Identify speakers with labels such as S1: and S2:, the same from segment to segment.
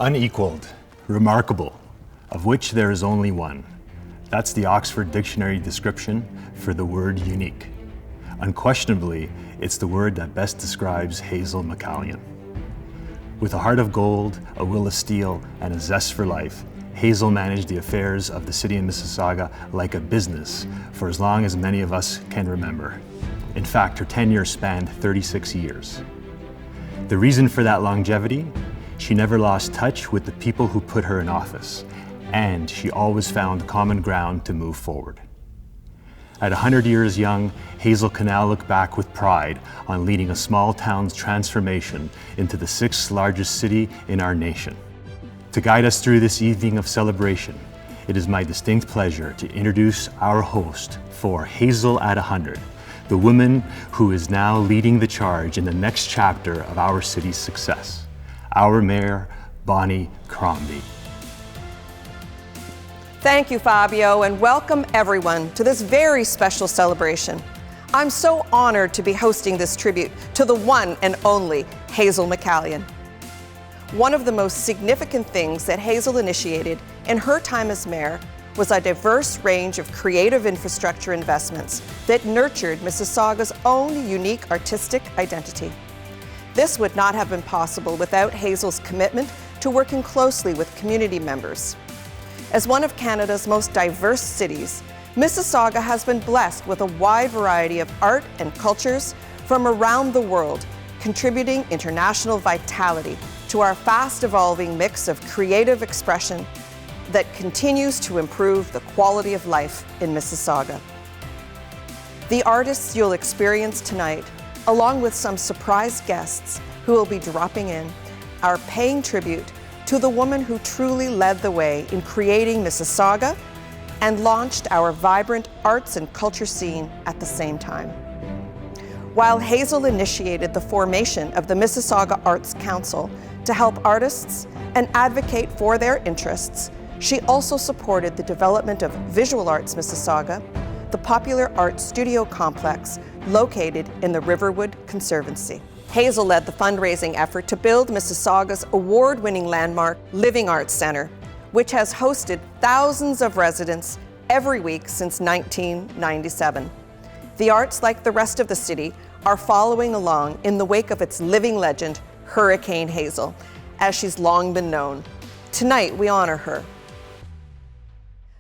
S1: Unequaled, remarkable, of which there is only one. That's the Oxford Dictionary description for the word unique. Unquestionably, it's the word that best describes Hazel McCallion. With a heart of gold, a will of steel, and a zest for life, Hazel managed the affairs of the city of Mississauga like a business for as long as many of us can remember. In fact, her tenure spanned 36 years. The reason for that longevity? She never lost touch with the people who put her in office, and she always found common ground to move forward. At 100 years young, Hazel can now look back with pride on leading a small town's transformation into the 6th largest city in our nation. To guide us through this evening of celebration, it is my distinct pleasure to introduce our host for Hazel at 100, the woman who is now leading the charge in the next chapter of our city's success. Our Mayor, Bonnie Crombie.
S2: Thank you, Fabio, and welcome everyone to this very special celebration. I'm so honored to be hosting this tribute to the one and only Hazel McCallion. One of the most significant things that Hazel initiated in her time as mayor was a diverse range of creative infrastructure investments that nurtured Mississauga's own unique artistic identity. This would not have been possible without Hazel's commitment to working closely with community members. As one of Canada's most diverse cities, Mississauga has been blessed with a wide variety of art and cultures from around the world, contributing international vitality to our fast-evolving mix of creative expression that continues to improve the quality of life in Mississauga. The artists you'll experience tonight, along with some surprise guests who will be dropping in, are paying tribute to the woman who truly led the way in creating Mississauga and launched our vibrant arts and culture scene at the same time. While Hazel initiated the formation of the Mississauga Arts Council to help artists and advocate for their interests, she also supported the development of Visual Arts Mississauga, the popular art studio complex located in the Riverwood Conservancy. Hazel led the fundraising effort to build Mississauga's award-winning landmark Living Arts Centre, which has hosted thousands of residents every week since 1997. The arts, like the rest of the city, are following along in the wake of its living legend, Hurricane Hazel, as she's long been known. Tonight, we honor her.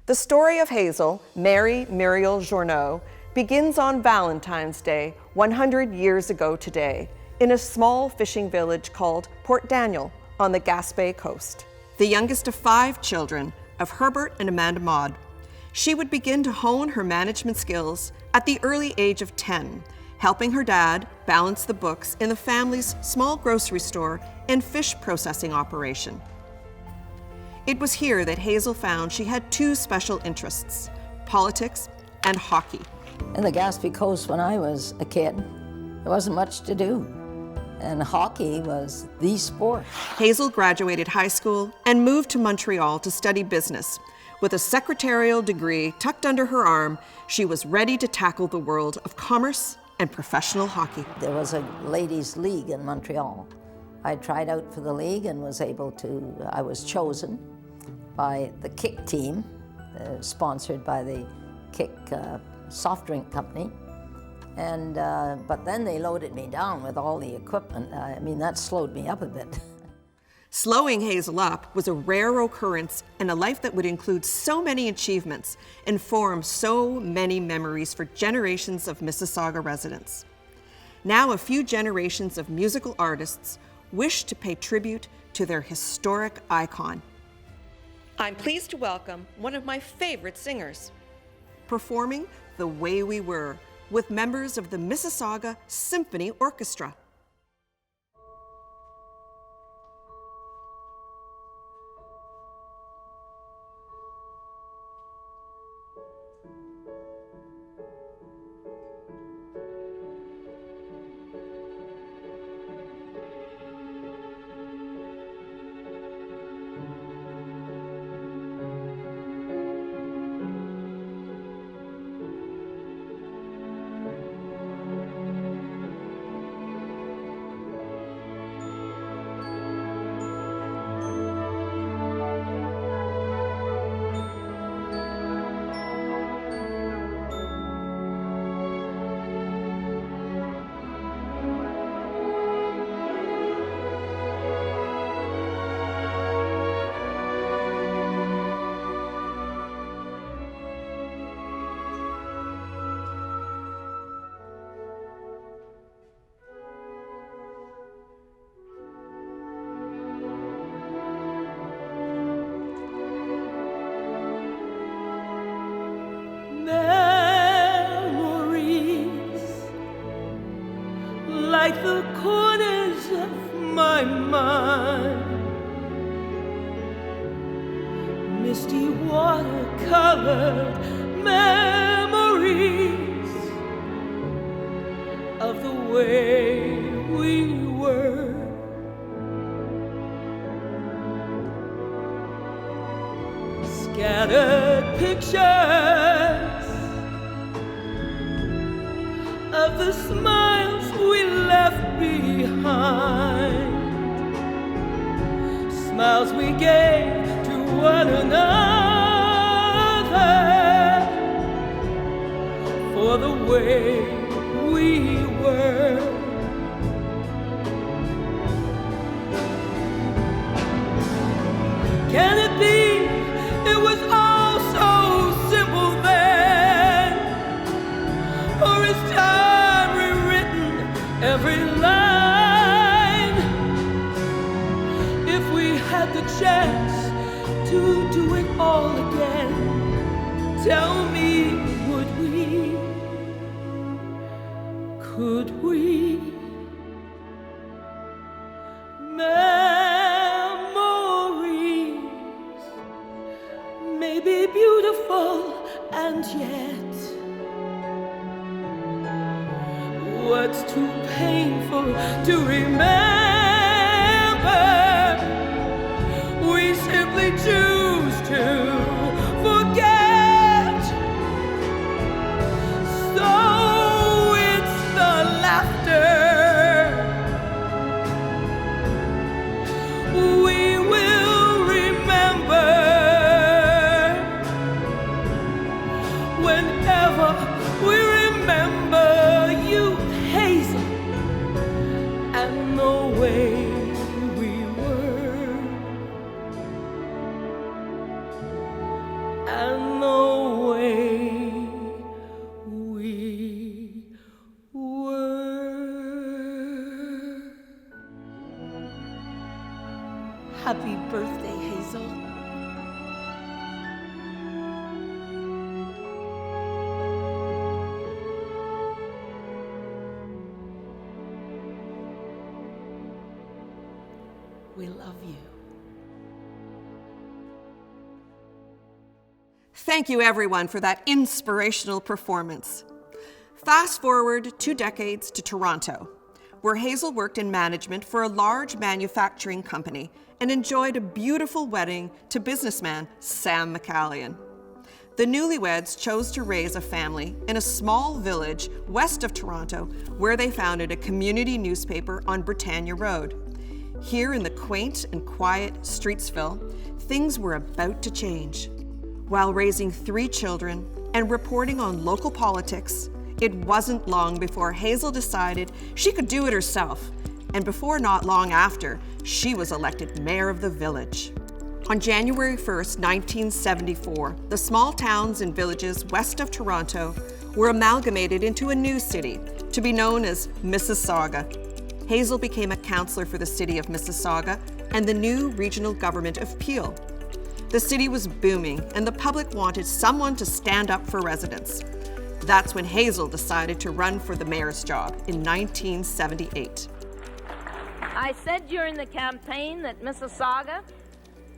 S2: The story of Hazel, Mary Muriel Journeau, begins on Valentine's Day, 100 years ago today, in a small fishing village called Port Daniel on the Gaspé coast. The youngest of 5 children, of Herbert and Amanda Maud, she would begin to hone her management skills at the early age of 10, helping her dad balance the books in the family's small grocery store and fish processing operation. It was here that Hazel found she had 2 special interests, politics and hockey.
S3: In the Gaspé Coast, when I was a kid, there wasn't much to do, and hockey was the sport.
S2: Hazel graduated high school and moved to Montreal to study business. With a secretarial degree tucked under her arm, she was ready to tackle the world of commerce and professional hockey.
S3: There was a ladies' league in Montreal. I tried out for the league and I was chosen by the Kick team, sponsored by the Kick soft drink company, and but then they loaded me down with all the equipment. I mean, that slowed me up a bit.
S2: Slowing Hazel up was a rare occurrence in a life that would include so many achievements and form so many memories for generations of Mississauga residents. Now a few generations of musical artists wish to pay tribute to their historic icon. I'm pleased to welcome one of my favorite singers, performing The Way We Were with members of the Mississauga Symphony Orchestra.
S4: like the corners of my mind. Misty watercolored memories of the way we were. Scattered pictures of the smiles we left behind, smiles we gave to one another for the way we were. Can it be it was all so simple then? Or is time rewritten every line? If we had the chance to do it all again, tell me, would we? Could we? Memories may be beautiful, and yet what's too painful to remember, we simply choose to forget. So it's the laughter we will remember whenever we remember you, Hazel, and the way we were, and the way we were. Happy birthday, Hazel. We love you.
S2: Thank you, everyone, for that inspirational performance. Fast forward 2 decades to Toronto, where Hazel worked in management for a large manufacturing company and enjoyed a beautiful wedding to businessman Sam McCallion. The newlyweds chose to raise a family in a small village west of Toronto, where they founded a community newspaper on Britannia Road. Here in the quaint and quiet Streetsville, things were about to change. While raising 3 children and reporting on local politics, it wasn't long before Hazel decided she could do it herself, and before not long after, she was elected mayor of the village. On January 1st, 1974, the small towns and villages west of Toronto were amalgamated into a new city to be known as Mississauga. Hazel became a councillor for the city of Mississauga and the new regional government of Peel. The city was booming, and the public wanted someone to stand up for residents. That's when Hazel decided to run for the mayor's job in 1978.
S5: I said during the campaign that Mississauga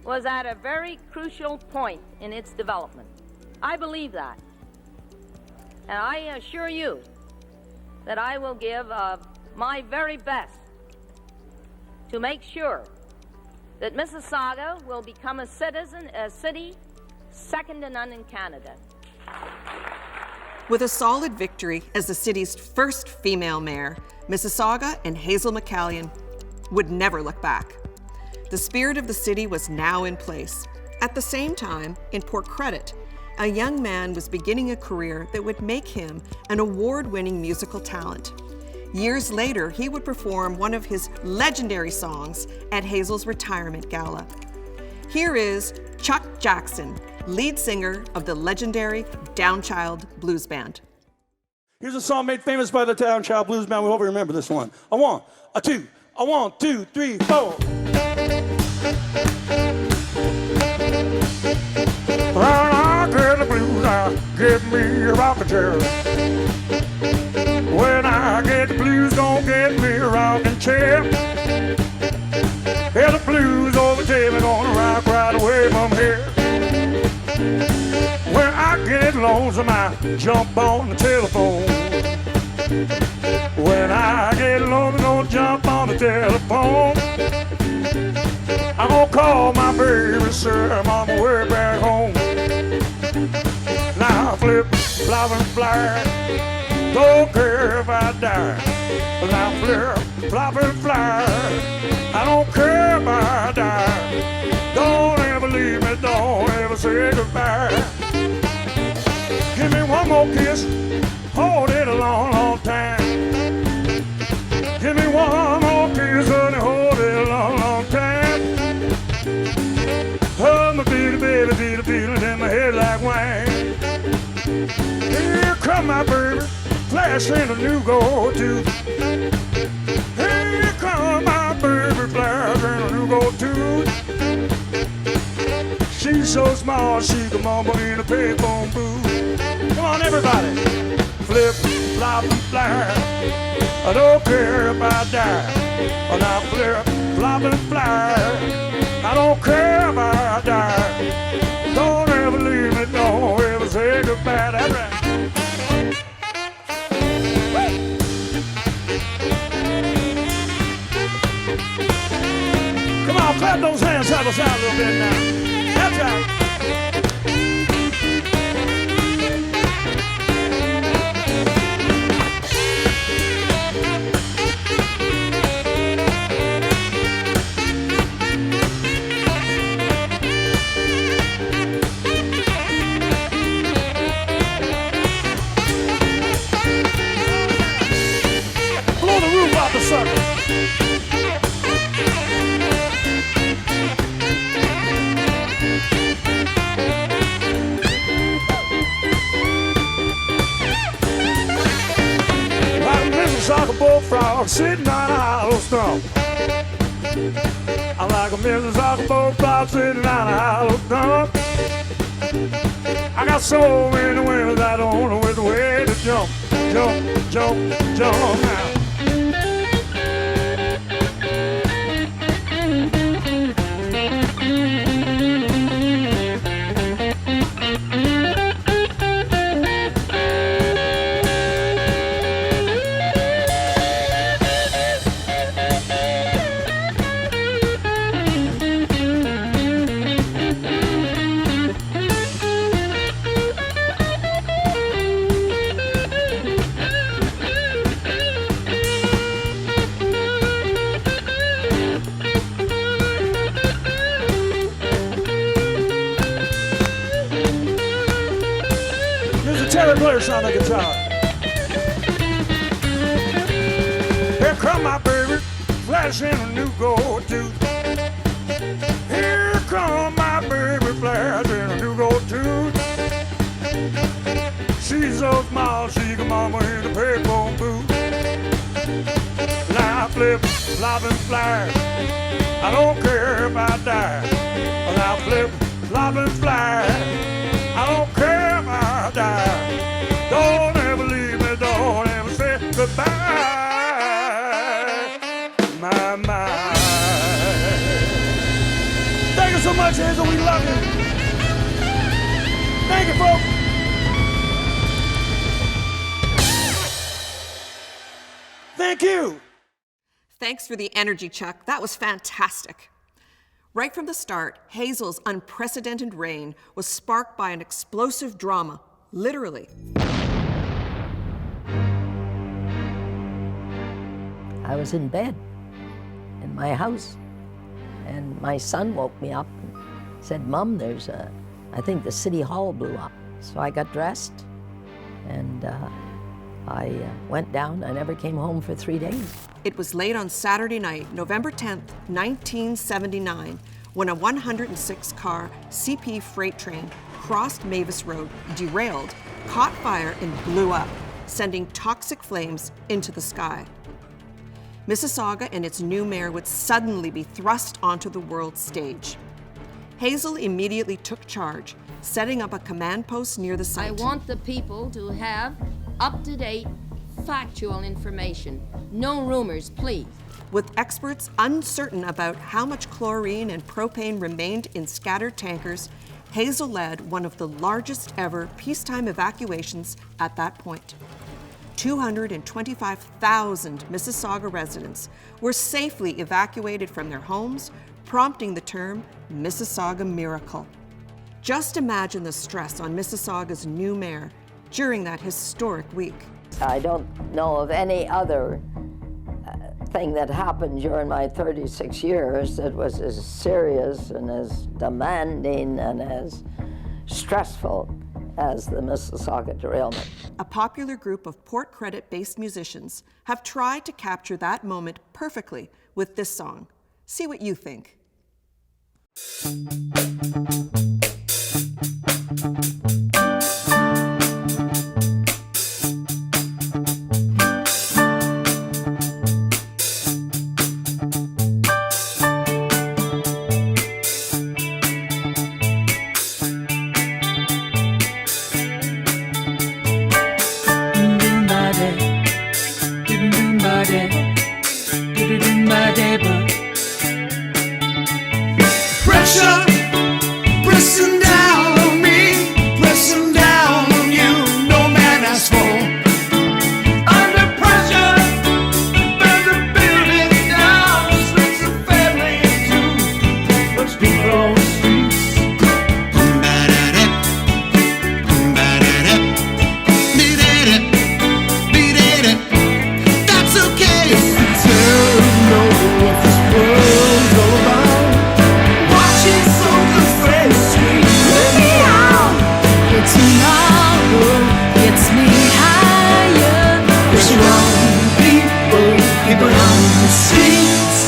S5: was at a very crucial point in its development. I believe that. And I assure you that I will give my very best to make sure that Mississauga will become a city second to none in Canada.
S2: With a solid victory as the city's first female mayor, Mississauga and Hazel McCallion would never look back. The spirit of the city was now in place. At the same time, in Port Credit, a young man was beginning a career that would make him an award-winning musical talent. Years later, he would perform one of his legendary songs at Hazel's retirement gala. Here is Chuck Jackson, lead singer of the legendary Downchild Blues Band.
S6: Here's a song made famous by the Downchild Blues Band. We hope you remember this one. A one, a two, a 1, 2, 3, 4. When I get the blues, I get me a rocking chair. When I get the blues, gonna get me a rocking chair. Hear the blues overtake me, gonna rock right away from here. When I get lonesome, I jump on the telephone. When I get lonesome, I'm gonna jump on the telephone. I'm gonna call my baby, sir, I'm on my way back home. Now I flip, flop and fly, don't care if I die. Now I flip, flop and fly, I don't care if I die. Don't ever leave me, don't ever say goodbye. Give me one more kiss, hold it a long, long time. Give me one more kiss, honey, hold it a long, long time. Oh, my baby, baby, baby, feeling in my head like wine. Here come my baby, flashing a new go-to. Here come my baby, flashing a new go-to. She's so small, she can mumble in a payphone booth. Come on, everybody. Flip, flop, and fly. I don't care if I die. Oh, now flip, flop, and fly. I don't care if I die. Don't ever leave me, don't ever say goodbye. That's right. Come on, clap those hands side by side a little bit now. That's right. Blow the roof off the sucker. Like a bullfrog sitting on a hollow stump. I'm like a Mississauga bullfrog sitting on a hollow stump. I got so many women I don't know which way to jump, jump, jump, jump now. Players on the guitar. Here come my baby, flashing a new go-to. Here come my baby, flashing a new go-to. She's so small, she can mama in the payphone booth. Now I flip, flop and fly. I don't care if I die. Now I flip, flop and fly. I don't care if I die. Don't ever leave me, don't ever say goodbye. My, my. Thank you so much, Hazel, we love you. Thank you, folks. Thank you.
S2: Thanks for the energy, Chuck. That was fantastic. Right from the start, Hazel's unprecedented reign was sparked by an explosive drama, literally.
S3: I was in bed in my house, and my son woke me up and said, "Mom, I think the city hall blew up." So I got dressed, and I went down. I never came home for 3 days.
S2: It was late on Saturday night, November 10th, 1979, when a 106-car CP freight train crossed Mavis Road, derailed, caught fire, and blew up, sending toxic flames into the sky. Mississauga and its new mayor would suddenly be thrust onto the world stage. Hazel immediately took charge, setting up a command post near the site.
S5: I want the people to have up-to-date, factual information. No rumors, please.
S2: With experts uncertain about how much chlorine and propane remained in scattered tankers, Hazel led one of the largest ever peacetime evacuations at that point. 225,000 Mississauga residents were safely evacuated from their homes, prompting the term Mississauga Miracle. Just imagine the stress on Mississauga's new mayor during that historic week.
S3: I don't know of any other thing that happened during my 36 years that was as serious and as demanding and as stressful as the Mississauga derailment.
S2: A popular group of Port Credit-based musicians have tried to capture that moment perfectly with this song. See what you think.
S7: Pressure pressing down on me, pressing down on you. No man has fall. Under pressure, burn the building down, splits the family in two, puts people on the streets. That's okay. It's the terror of knowing what this world's all about. Watching soldiers face street. Let me out.
S8: It's tomorrow, gets me higher.
S7: There's wrong people, people on the streets.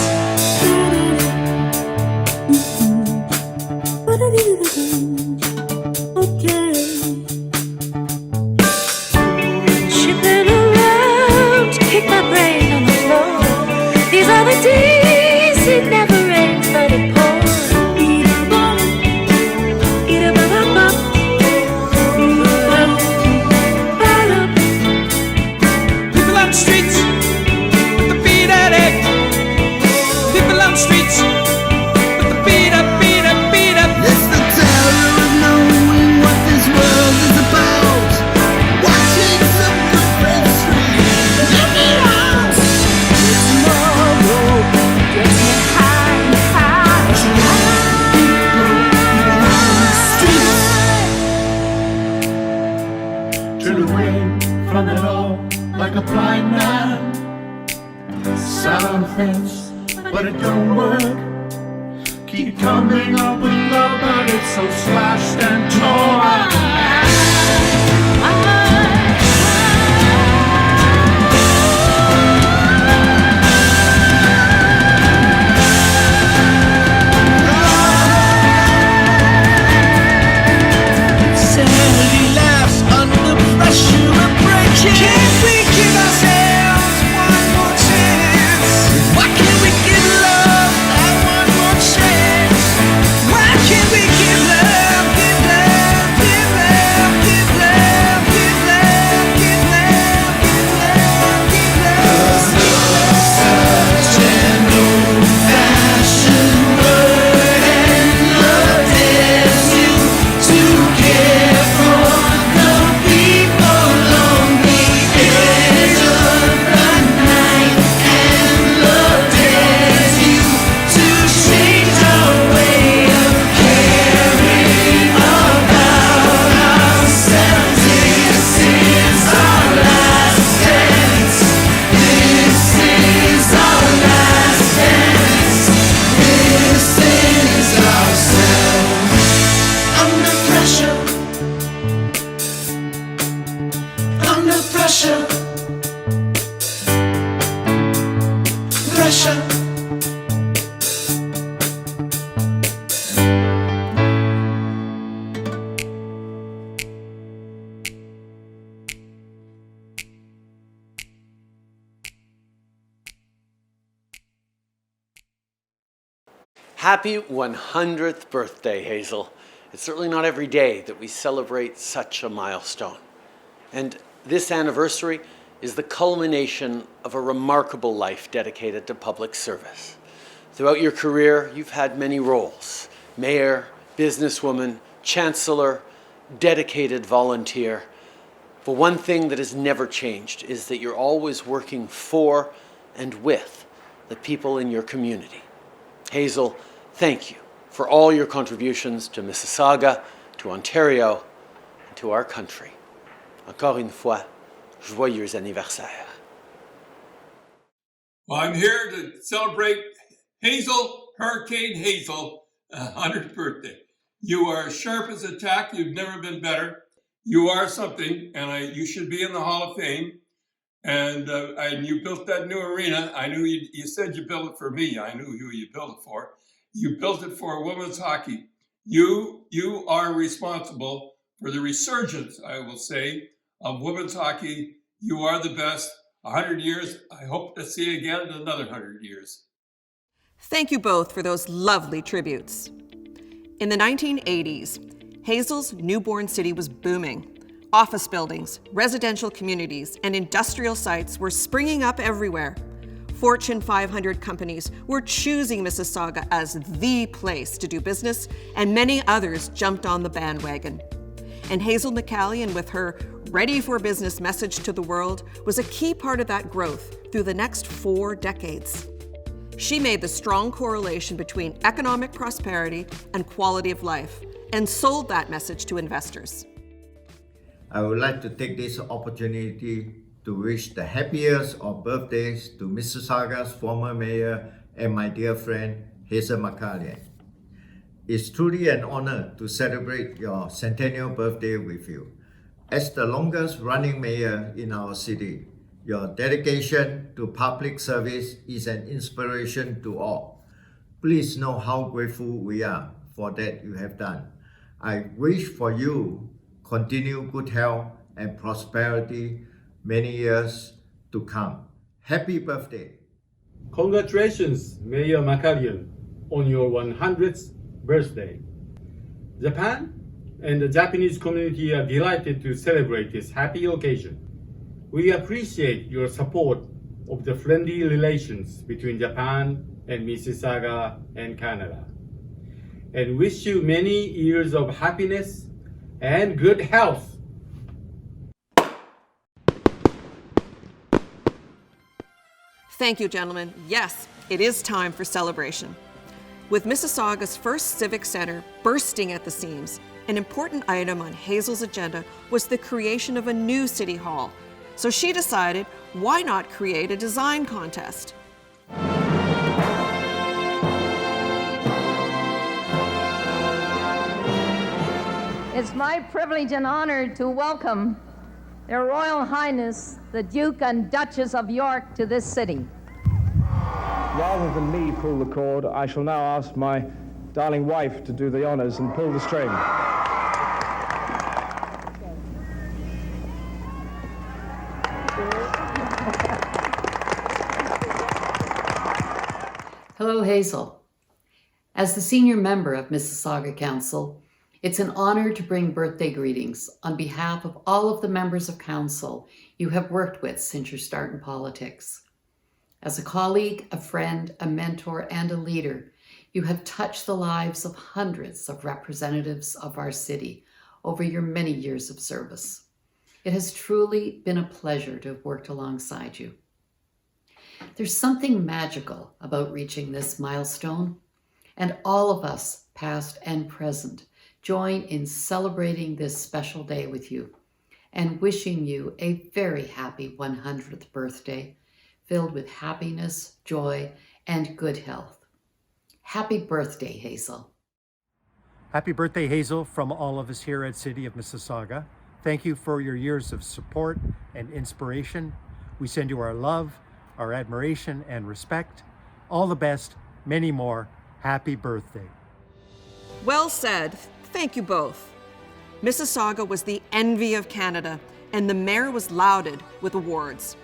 S8: Okay. Shipping around to kick my brain on the floor. These are the days it never rains, but it pours.
S7: People on the streets with the beat at it. People on the streets with the beat up, beat up, beat up. It's the terror of knowing what this world is about. Watching some good friends street. Let me out.
S8: Tomorrow gets me high, high.
S7: Turn away from it all like a blind man. Sat on the fence, but it don't work. Keep coming up with love, but it's so slashed and torn. Sanity laughs under pressure of breaking. Can't we give ourselves one more chance? Why can't we give love that one more chance? Why can't we give love, give love, give love, give love, give love, give love, give love, give love? 'Cause love's such an old-fashioned word, and love dares you to care for the people on the edge of the night, and love dares you to change our way of caring about ourselves. This is our last dance. This is our last dance. This is ourselves. Under pressure. Under pressure. Pressure.
S9: Happy 100th birthday, Hazel. It's certainly not every day that we celebrate such a milestone. And this anniversary is the culmination of a remarkable life dedicated to public service. Throughout your career, you've had many roles: mayor, businesswoman, chancellor, dedicated volunteer. But one thing that has never changed is that you're always working for and with the people in your community. Hazel, thank you for all your contributions to Mississauga, to Ontario, and to our country. Encore une fois, joyeux anniversaire.
S10: Well, I'm here to celebrate Hazel, Hurricane Hazel, 100th birthday. You are sharp as a tack. You've never been better. You are something, and you should be in the Hall of Fame. And you built that new arena. I knew you said you built it for me. I knew who you built it for. You built it for women's hockey. You are responsible for the resurgence, I will say, of women's hockey. You are the best. 100 years. I hope to see you again in another 100 years.
S2: Thank you both for those lovely tributes. In the 1980s, Hazel's newborn city was booming. Office buildings, residential communities, and industrial sites were springing up everywhere. Fortune 500 companies were choosing Mississauga as the place to do business, and many others jumped on the bandwagon. And Hazel McCallion, with her ready for business message to the world, was a key part of that growth through the next 4 decades. She made the strong correlation between economic prosperity and quality of life, and sold that message to investors.
S11: I would like to take this opportunity to wish the happiest of birthdays to Mississauga's former mayor and my dear friend, Hazel McCallion. It's truly an honor to celebrate your centennial birthday with you. As the longest running mayor in our city, your dedication to public service is an inspiration to all. Please know how grateful we are for that you have done. I wish for you continued good health and prosperity many years to come. Happy birthday.
S12: Congratulations, Mayor McCallion, on your 100th birthday. Japan and the Japanese community are delighted to celebrate this happy occasion. We appreciate your support of the friendly relations between Japan and Mississauga and Canada, and wish you many years of happiness and good health.
S2: Thank you, gentlemen. Yes, it is time for celebration. With Mississauga's first civic center bursting at the seams, an important item on Hazel's agenda was the creation of a new city hall. So she decided, why not create a design contest?
S13: It's my privilege and honor to welcome Their Royal Highness, the Duke and Duchess of York, to this city.
S14: Rather than me pull the cord, I shall now ask my darling wife to do the honors and pull the string.
S15: Hello, Hazel. As the senior member of Mississauga Council, it's an honor to bring birthday greetings on behalf of all of the members of council you have worked with since your start in politics. As a colleague, a friend, a mentor, and a leader, you have touched the lives of hundreds of representatives of our city over your many years of service. It has truly been a pleasure to have worked alongside you. There's something magical about reaching this milestone, and all of us, past and present, join in celebrating this special day with you and wishing you a very happy 100th birthday, filled with happiness, joy, and good health. Happy birthday, Hazel.
S16: Happy birthday, Hazel, from all of us here at City of Mississauga. Thank you for your years of support and inspiration. We send you our love, our admiration, and respect. All the best, many more. Happy birthday.
S2: Well said. Thank you both. Mississauga was the envy of Canada, and the mayor was lauded with awards.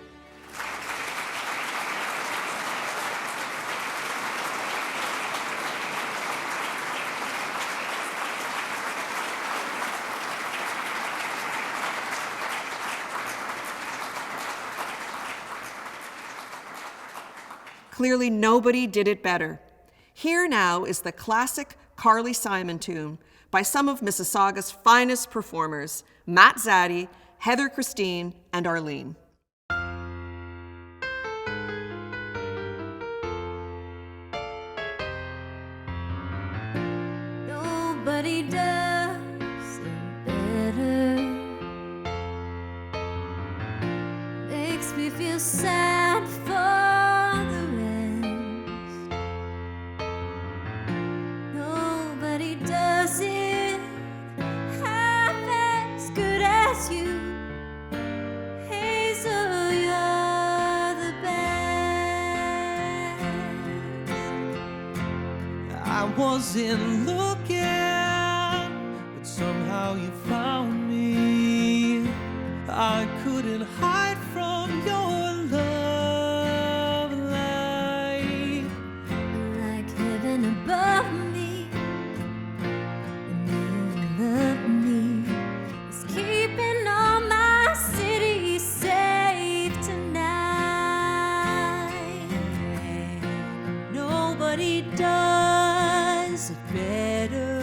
S2: Clearly nobody did it better. Here now is the classic Carly Simon tune by some of Mississauga's finest performers, Matt Zaddy, Heather Christine, and Arlene.
S8: Nobody does it better. Makes me feel sad for the rest. Nobody does it half as good as you. Hazel, you're the best.
S7: I wasn't looking, but somehow you found me. I couldn't hide from your love light.
S8: Like heaven above me, and you love me. It's keeping all my city safe tonight. Nobody does it better.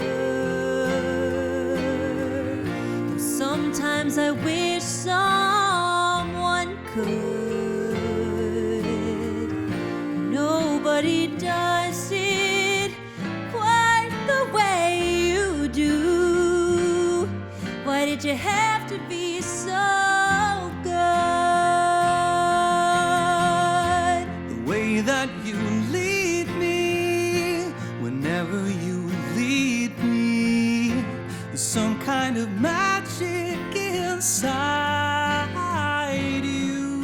S8: Though sometimes I wish someone could. Nobody does it quite the way you do. Why did you have to be so good?
S7: The way that you lead me, whenever you lead me, there's some kind of magic inside you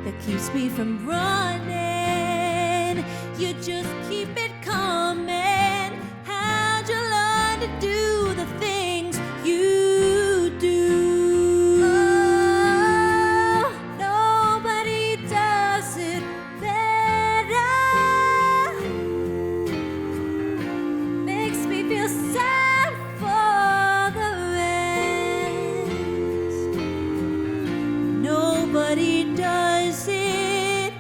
S8: That keeps me from running. You just keep it coming. How'd you learn to do the things you do? Oh, nobody does it better. Makes me feel sad for the rest. Nobody does it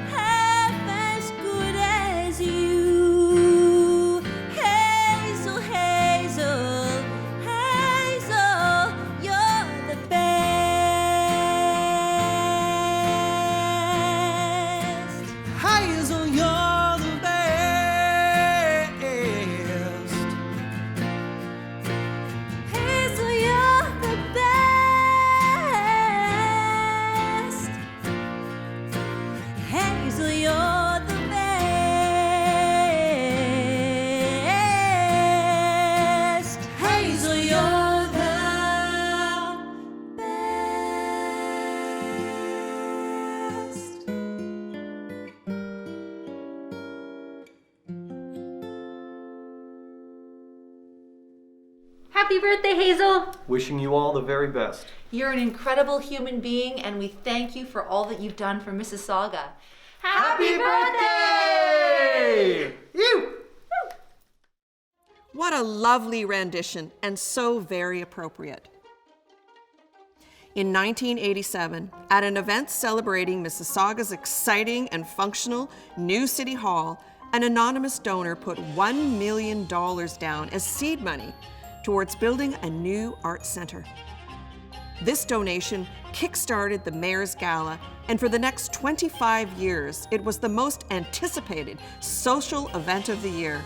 S8: half as good as you. Hazel, Hazel, Hazel, you're the best.
S7: Hazel, you're the best.
S8: Hazel, you're the best. Hazel, you're the best. Hazel, you're the best.
S17: Happy birthday, Hazel!
S18: Wishing you all the very best.
S17: You're an incredible human being, and we thank you for all that you've done for Mississauga.
S18: Happy birthday! You!
S2: What a lovely rendition, and so very appropriate. In 1987, at an event celebrating Mississauga's exciting and functional new City Hall, an anonymous donor put $1 million down as seed money towards building a new art center. This donation kick-started the Mayor's Gala, and for the next 25 years, it was the most anticipated social event of the year.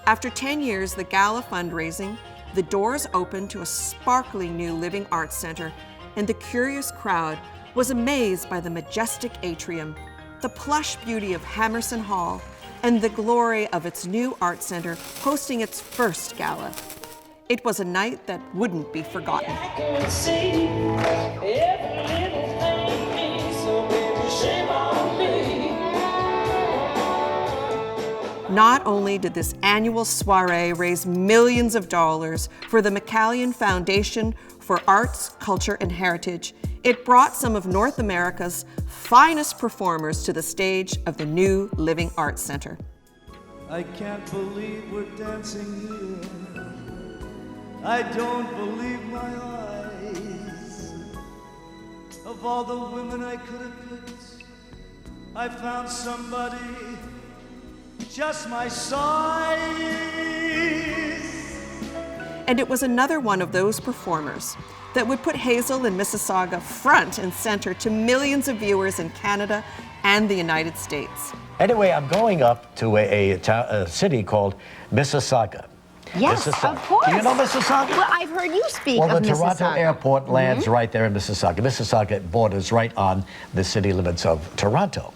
S2: After 10 years, the Gala fundraising, the doors opened to a sparkling new living arts center, and the curious crowd was amazed by the majestic atrium, the plush beauty of Hammerson Hall, and the glory of its new art center hosting its first gala. It was a night that wouldn't be forgotten. Not only did this annual soiree raise millions of dollars for the McCallion Foundation for Arts, Culture, and Heritage, it brought some of North America's finest performers to the stage of the new Living Arts Center.
S19: I can't believe we're dancing here. I don't believe my eyes. Of all the women I could have picked, I found somebody just my size.
S2: And it was another one of those performers that would put Hazel and Mississauga front and center to millions of viewers in Canada and the United States.
S20: Anyway, I'm going up to a city called Mississauga.
S21: Yes,
S20: Mississauga.
S21: of course.
S20: Do you know Mississauga?
S21: Well, I've heard you speak
S20: Well,
S21: of
S20: the Toronto
S21: Mississauga.
S20: airport lands right there in Mississauga. Mississauga borders right on the city limits of Toronto.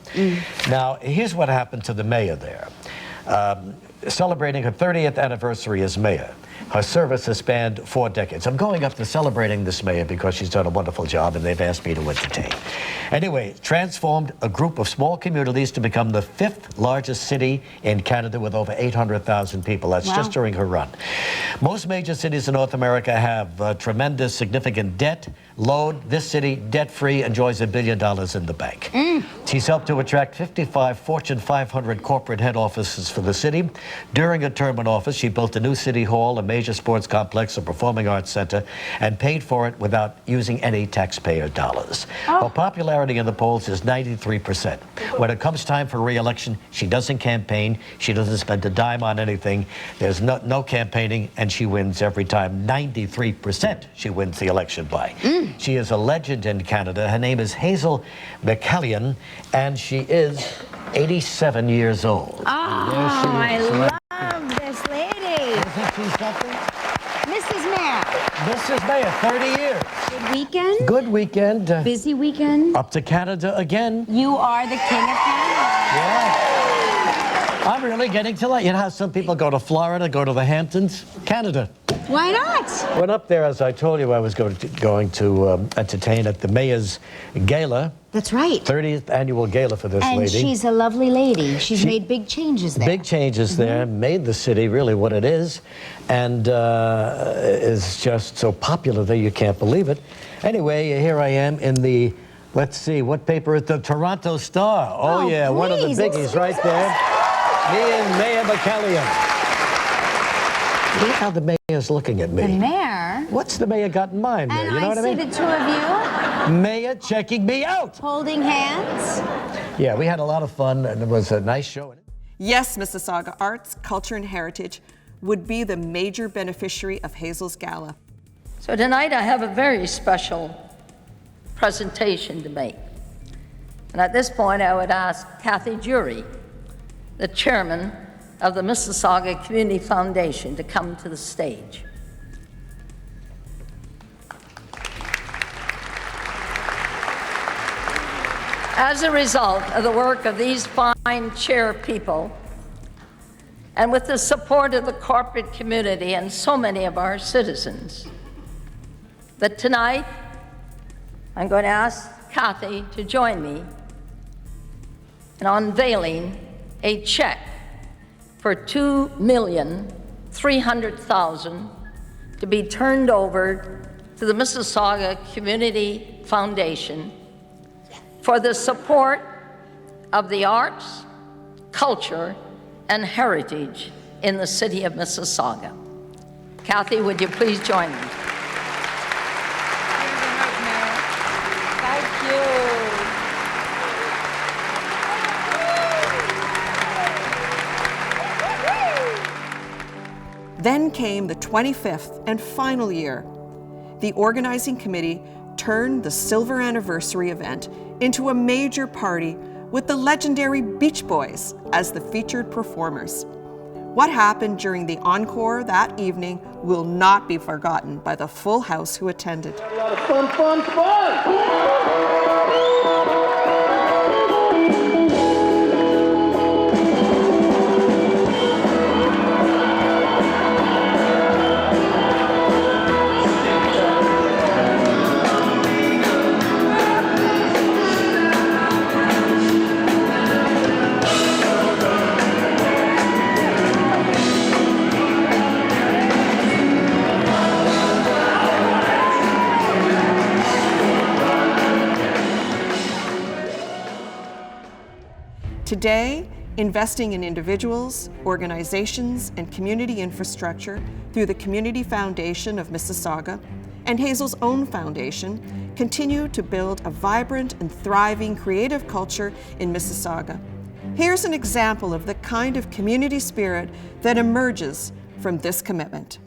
S20: Now, here's what happened to the mayor there. Celebrating her 30th anniversary as mayor. Her service has spanned 4 decades. I'm going up to celebrating this mayor because she's done a wonderful job and they've asked me to entertain. Anyway, transformed a group of small communities to become the 5th largest city in Canada with over 800,000 people. That's just during her run. Most major cities in North America have tremendous, significant debt load. This city, debt-free, enjoys $1 billion in the bank. She's helped to attract 55 Fortune 500 corporate head offices for the city. During her term in office, she built a new city hall, a major sports complex, a performing arts center, and paid for it without using any taxpayer dollars. Her popularity in the polls is 93%. When it comes time for re-election, she doesn't campaign. She doesn't spend a dime on anything. There's no campaigning, and she wins every time. 93% she wins the election by. She is a legend in Canada. Her name is Hazel McCallion, and she is 87 years old.
S21: Oh, I love this lady.
S20: Isn't she something?
S21: Mrs. Mayor.
S20: Mrs. Mayor, 30 years.
S21: Good weekend?
S20: Good weekend.
S21: Busy weekend?
S20: Up to Canada again.
S21: You are the king of Canada.
S20: Yeah. I'm really getting to like, you know how some people go to Florida, go to the Hamptons? Canada.
S21: Why not?
S20: Went up there, as I told you, I was going to entertain at the Mayor's Gala.
S21: That's right.
S20: 30th annual gala for this
S21: And
S20: lady.
S21: she's a lovely lady. She's made big changes there.
S20: Big changes there, made the city really what it is, and is just so popular there you can't believe it. Anyway, here I am in the, let's see, what paper is the Toronto Starr? Oh yeah, one of the biggies right there. Me and Mayor McCallion. Look how the mayor's looking at me.
S21: The mayor?
S20: What's the mayor got in mind there?
S21: And
S20: You know
S21: I
S20: what I
S21: see
S20: mean?
S21: the two of you
S20: Mayor checking me out.
S21: holding hands.
S20: Yeah, we had a lot of fun, and it was a nice show.
S2: Yes, Mississauga arts, culture, and heritage would be the major beneficiary of Hazel's Gala.
S3: So tonight I have a very special presentation to make. And at this point I would ask Kathy Jury, the chairman of the Mississauga Community Foundation, to come to the stage. As a result of the work of these fine chair people, and with the support of the corporate community and so many of our citizens, that tonight I'm going to ask Kathy to join me in unveiling a check for $2,300,000 to be turned over to the Mississauga Community Foundation for the support of the arts, culture, and heritage in the city of Mississauga. Kathy, would you please join me?
S21: Thank you.
S2: Then came the 25th and final year. The organizing committee turned the silver anniversary event into a major party with the legendary Beach Boys as the featured performers. What happened during the encore that evening will not be forgotten by the full house who attended.
S22: A lot of fun!
S2: Today, investing in individuals, organizations, and community infrastructure through the Community Foundation of Mississauga and Hazel's own foundation continue to build a vibrant and thriving creative culture in Mississauga. Here's an example of the kind of community spirit that emerges from this commitment.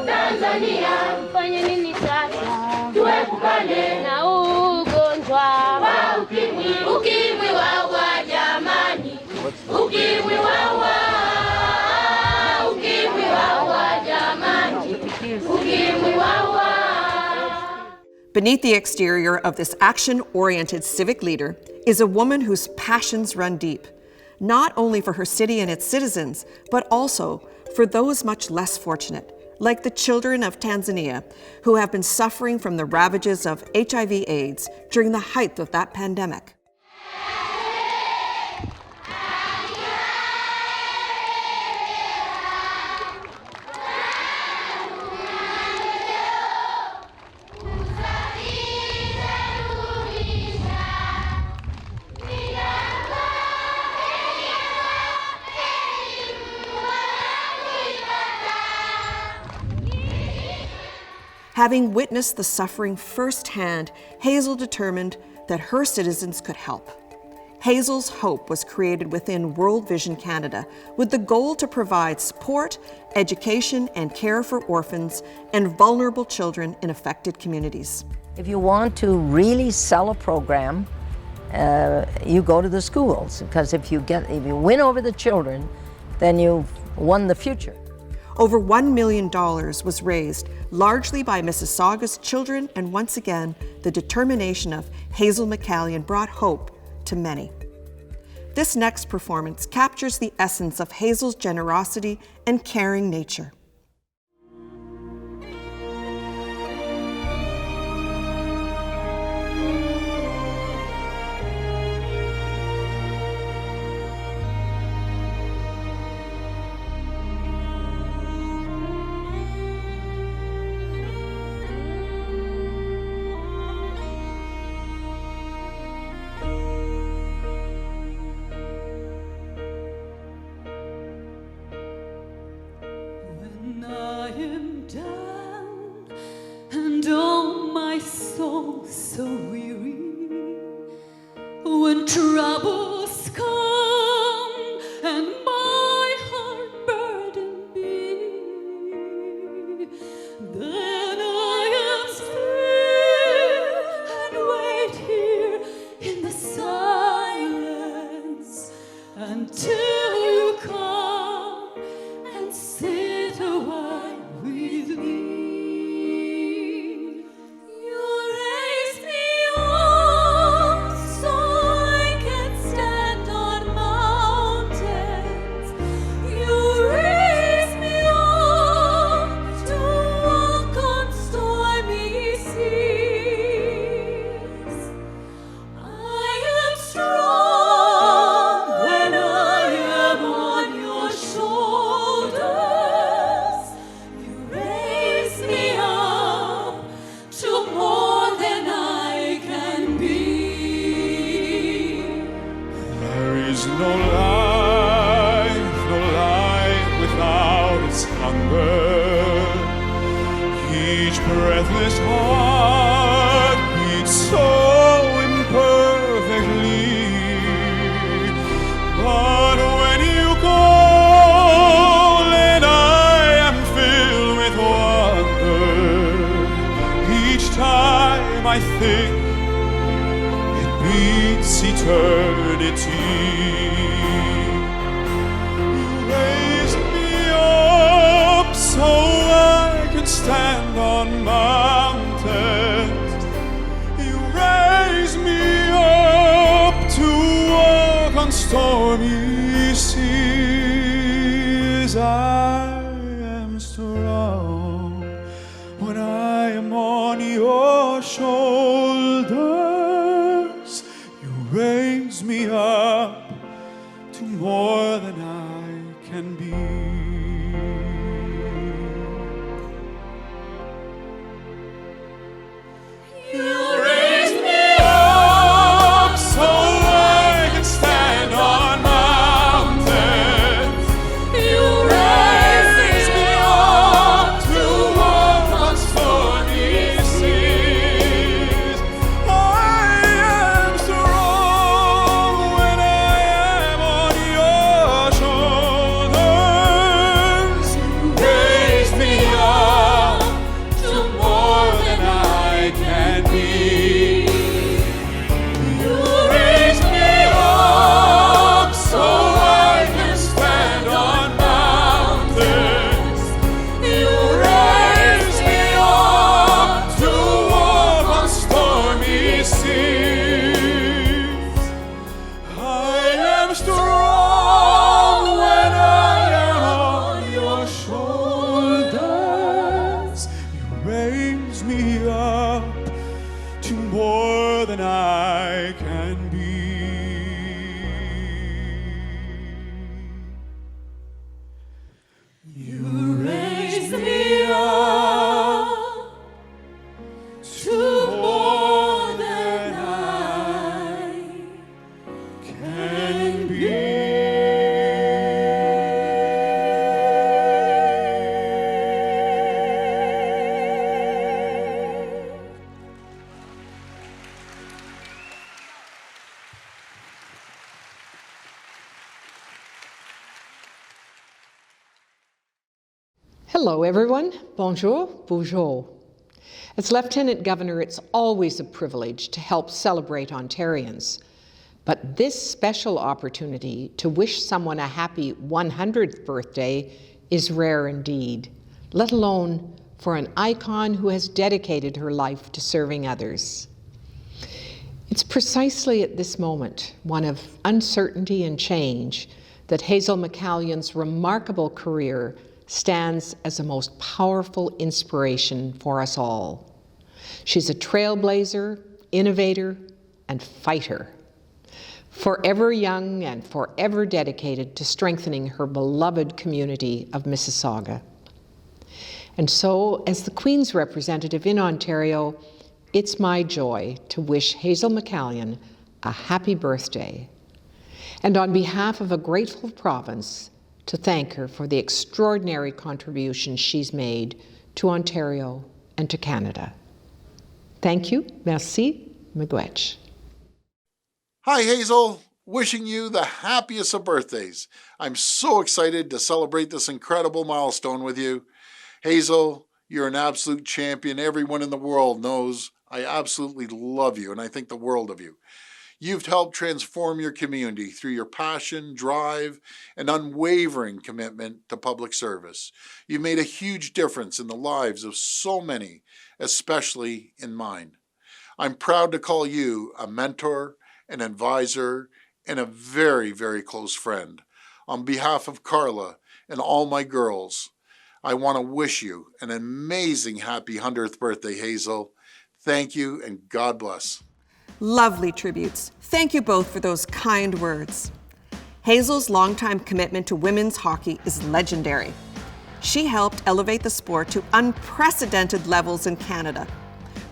S8: Tanzania, mfanye nini sasa? Tuepukane na ugonjwa wa ukimwi. Ukimwi waua jamani, ukimwi waua, ukimwi waua jamani, ukimwi waua.
S2: Beneath the exterior of this action-oriented civic leader is a woman whose passions run deep, not only for her city and its citizens, but also for those much less fortunate, like the children of Tanzania, who have been suffering from the ravages of HIV/AIDS during the height of that pandemic. Having witnessed the suffering firsthand, Hazel determined that her citizens could help. Hazel's Hope was created within World Vision Canada with the goal to provide support, education, and care for orphans and vulnerable children in affected communities.
S3: If you want to really sell a program, you go to the schools, because if you win over the children, then you've won the future.
S2: Over $1 million was raised, largely by Mississauga's children, and once again, the determination of Hazel McCallion brought hope to many. This next performance captures the essence of Hazel's generosity and caring nature.
S4: So weary when troubles come and my heart burden be, then I am still and wait here in the silence until you come and sit a while with me.
S19: Breathless heart beats so imperfectly, but when you call and I am filled with wonder, each time I think it beats eternity. You raised me up so I can stand on mountains. You raise me up to walk on stormy seas. I am strong when I am on your shoulders. You raise me up to more than I can be.
S1: Hello everyone, bonjour, bonjour. As Lieutenant Governor, it's always a privilege to help celebrate Ontarians. But this special opportunity to wish someone a happy 100th birthday is rare indeed, let alone for an icon who has dedicated her life to serving others. It's precisely at this moment, one of uncertainty and change, that Hazel McCallion's remarkable career stands as a most powerful inspiration for us all. She's a trailblazer, innovator, and fighter, forever young and forever dedicated to strengthening her beloved community of Mississauga. And so, as the Queen's representative in Ontario, it's my joy to wish Hazel McCallion a happy birthday, and on behalf of a grateful province, to thank her for the extraordinary contributions she's made to Ontario and to Canada. Thank you. Merci. Miigwech.
S22: Hi, Hazel. Wishing you the happiest of birthdays. I'm so excited to celebrate this incredible milestone with you. Hazel, you're an absolute champion. Everyone in the world knows I absolutely love you, and I think the world of you. You've helped transform your community through your passion, drive, and unwavering commitment to public service. You've made a huge difference in the lives of so many, especially in mine. I'm proud to call you a mentor, an advisor, and a very, very close friend. On behalf of Carla and all my girls, I want to wish you an amazing happy 100th birthday, Hazel. Thank you, and God bless.
S2: Lovely tributes. Thank you both for those kind words. Hazel's longtime commitment to women's hockey is legendary. She helped elevate the sport to unprecedented levels in Canada.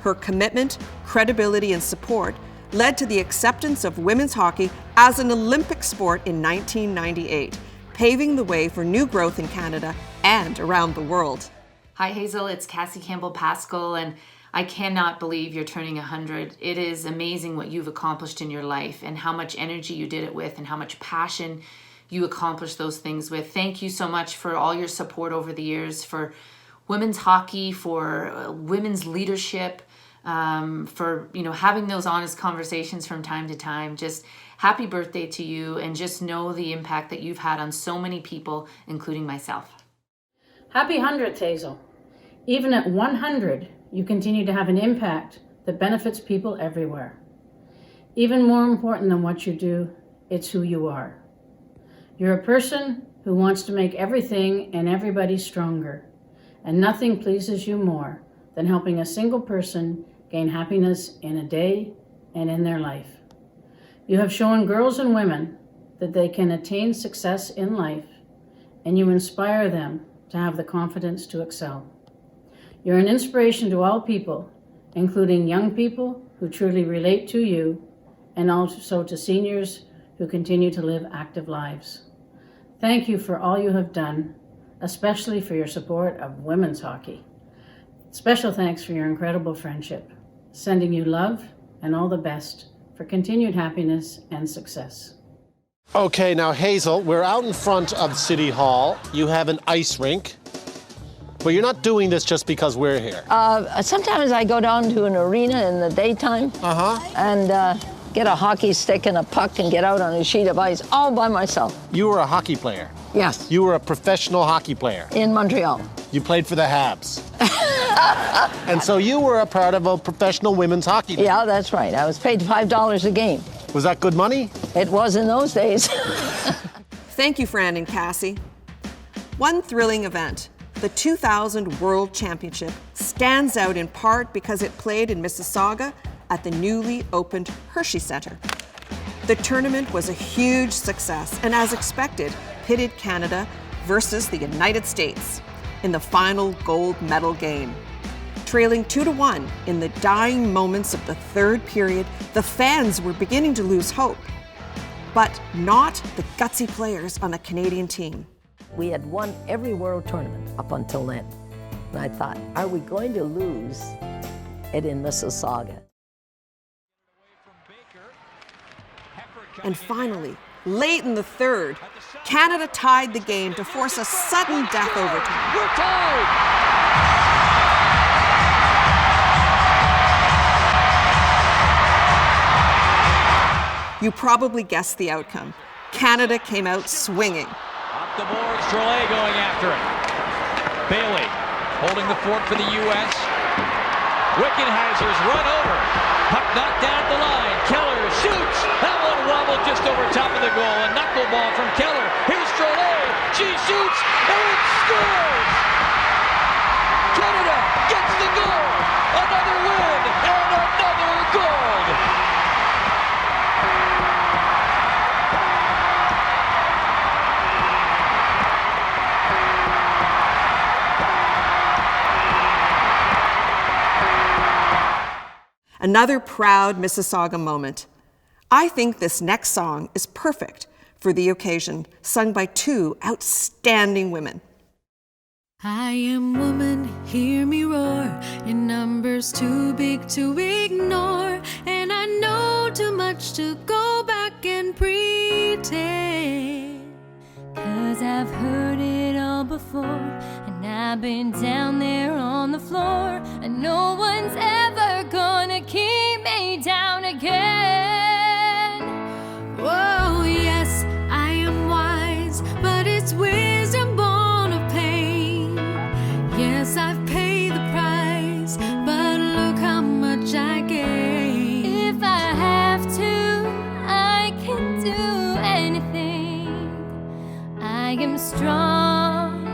S2: Her commitment, credibility, and support led to the acceptance of women's hockey as an Olympic sport in 1998, paving the way for new growth in Canada and around the world.
S23: Hi Hazel, it's Cassie Campbell-Pascal, and I cannot believe you're turning 100. It is amazing what you've accomplished in your life and how much energy you did it with and how much passion you accomplished those things with. Thank you so much for all your support over the years, for women's hockey, for women's leadership, for having those honest conversations from time to time. Just happy birthday to you, and just know the impact that you've had on so many people, including myself.
S24: Happy 100th, Hazel. Even at 100, you continue to have an impact that benefits people everywhere. Even more important than what you do, it's who you are. You're a person who wants to make everything and everybody stronger, and nothing pleases you more than helping a single person gain happiness in a day and in their life. You have shown girls and women that they can attain success in life, and you inspire them to have the confidence to excel. You're an inspiration to all people, including young people who truly relate to you, and also to seniors who continue to live active lives. Thank you for all you have done, especially for your support of women's hockey. Special thanks for your incredible friendship. Sending you love and all the best for continued happiness and success.
S25: Okay, now Hazel, we're out in front of City Hall. You have an ice rink. But you're not doing this just because we're here.
S3: Sometimes I go down to an arena in the daytime and get a hockey stick and a puck and get out on a sheet of ice all by myself.
S25: You were a hockey player.
S3: Yes.
S25: You were a professional hockey player.
S3: In Montreal.
S25: You played for the Habs. And so you were a part of a professional women's hockey team.
S3: Yeah, that's right. I was paid $5 a game.
S25: Was that good money?
S3: It was in those days.
S2: Thank you, Fran and Cassie. One thrilling event, the 2000 World Championship, stands out in part because it played in Mississauga at the newly opened Hershey Centre. The tournament was a huge success and, as expected, pitted Canada versus the United States in the final gold medal game. Trailing 2-1 in the dying moments of the third period, the fans were beginning to lose hope, but not the gutsy players on the Canadian team.
S3: We had won every world tournament up until then. And I thought, are we going to lose it in Mississauga?
S2: And finally, Late in the third, Canada tied the game to force a sudden death overtime.
S7: We're tied!
S2: You probably guessed the outcome. Canada came out swinging.
S5: Up the boards, Trolley going after it. Bailey holding the fort for the U.S. Wickenheiser's run over. Puck knocked down the line. Keller shoots. That one wobbled just over top of the goal. A knuckleball from Keller. Here's Trolley. She shoots and scores! Canada gets the goal. Another win and another gold.
S2: Another proud Mississauga moment. I think this next song is perfect for the occasion, sung by two outstanding women.
S8: I am woman, hear me roar, in numbers too big to ignore, and I know too much to go back and pretend. 'Cause I've heard it all before, and I've been down there on the floor, and no one's ever gonna keep me down again. Whoa, yes, I am wise, but it's wisdom born of pain. Yes, I've paid the price, but look how much I gain. If I have to, I can do anything. I am strong,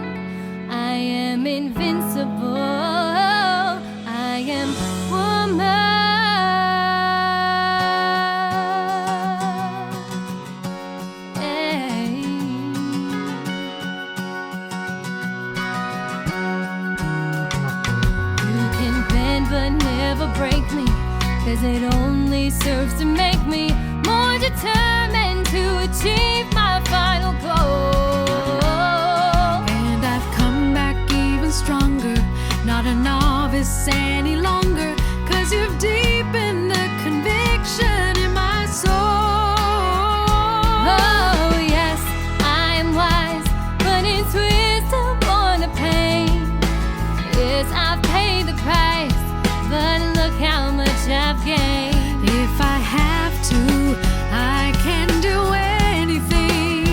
S8: I am invincible, I am woman. Hey. You can bend but never break me, 'cause it only serves to make me more determined to achieve my final goal. And I've come back even stronger, not a novice any longer, 'cause you've deepened the conviction in my soul. Oh yes, I am wise, but it's wisdom born of pain. Yes, I've paid the price, but look how much I've gained. If I have to, I can do anything.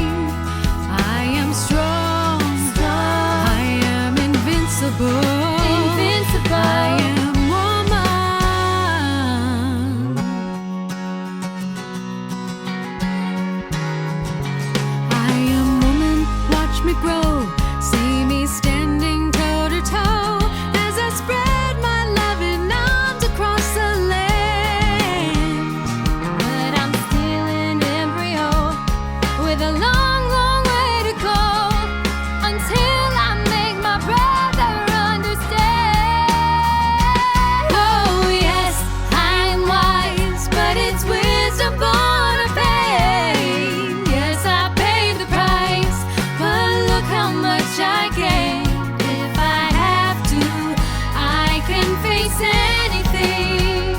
S8: I am strong, I am invincible. I am woman. I am woman, watch me grow. See me standing toe to toe as I spread my loving arms across the land. But I'm still an embryo with a long, long way to go until I make my brother understand. Oh yes, I'm wise, but it's wisdom born of pain. Yes, I paid the price, but look how much I gained. If I have to, I can face anything.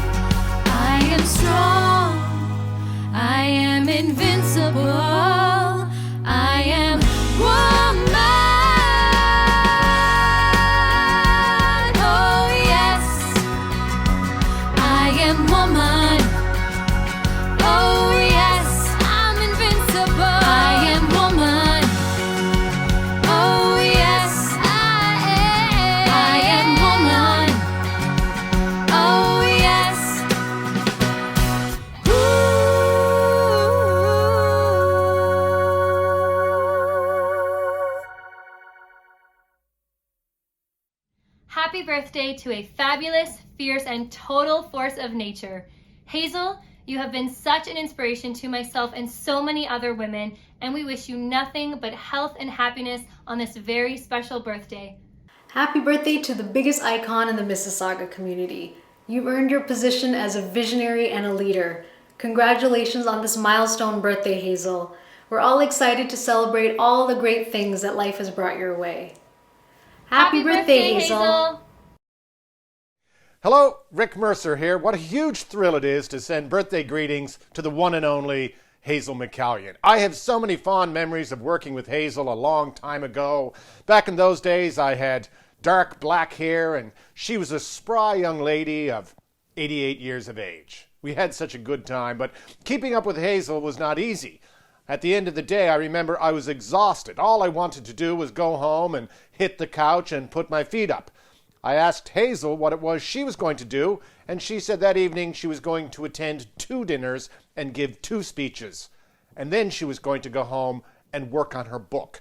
S8: I am strong, I am invincible, I am woman. Oh yes, I am woman. Oh yes, I'm invincible. I am woman. Oh yes, I am woman. Oh yes.
S6: Happy birthday to a fabulous, fierce, and total force of nature. Hazel, you have been such an inspiration to myself and so many other women, and we wish you nothing but health and happiness on this very special birthday.
S9: Happy birthday to the biggest icon in the Mississauga community. You've earned your position as a visionary and a leader. Congratulations on this milestone birthday, Hazel. We're all excited to celebrate all the great things that life has brought your way. Happy birthday, Hazel.
S25: Hello, Rick Mercer here. What a huge thrill it is to send birthday greetings to the one and only Hazel McCallion. I have so many fond memories of working with Hazel a long time ago. Back in those days, I had dark black hair, and she was a spry young lady of 88 years of age. We had such a good time, but keeping up with Hazel was not easy. At the end of the day, I remember I was exhausted. All I wanted to do was go home and hit the couch and put my feet up. I asked Hazel what it was she was going to do, and she said that evening she was going to attend 2 dinners and give 2 speeches. And then she was going to go home and work on her book.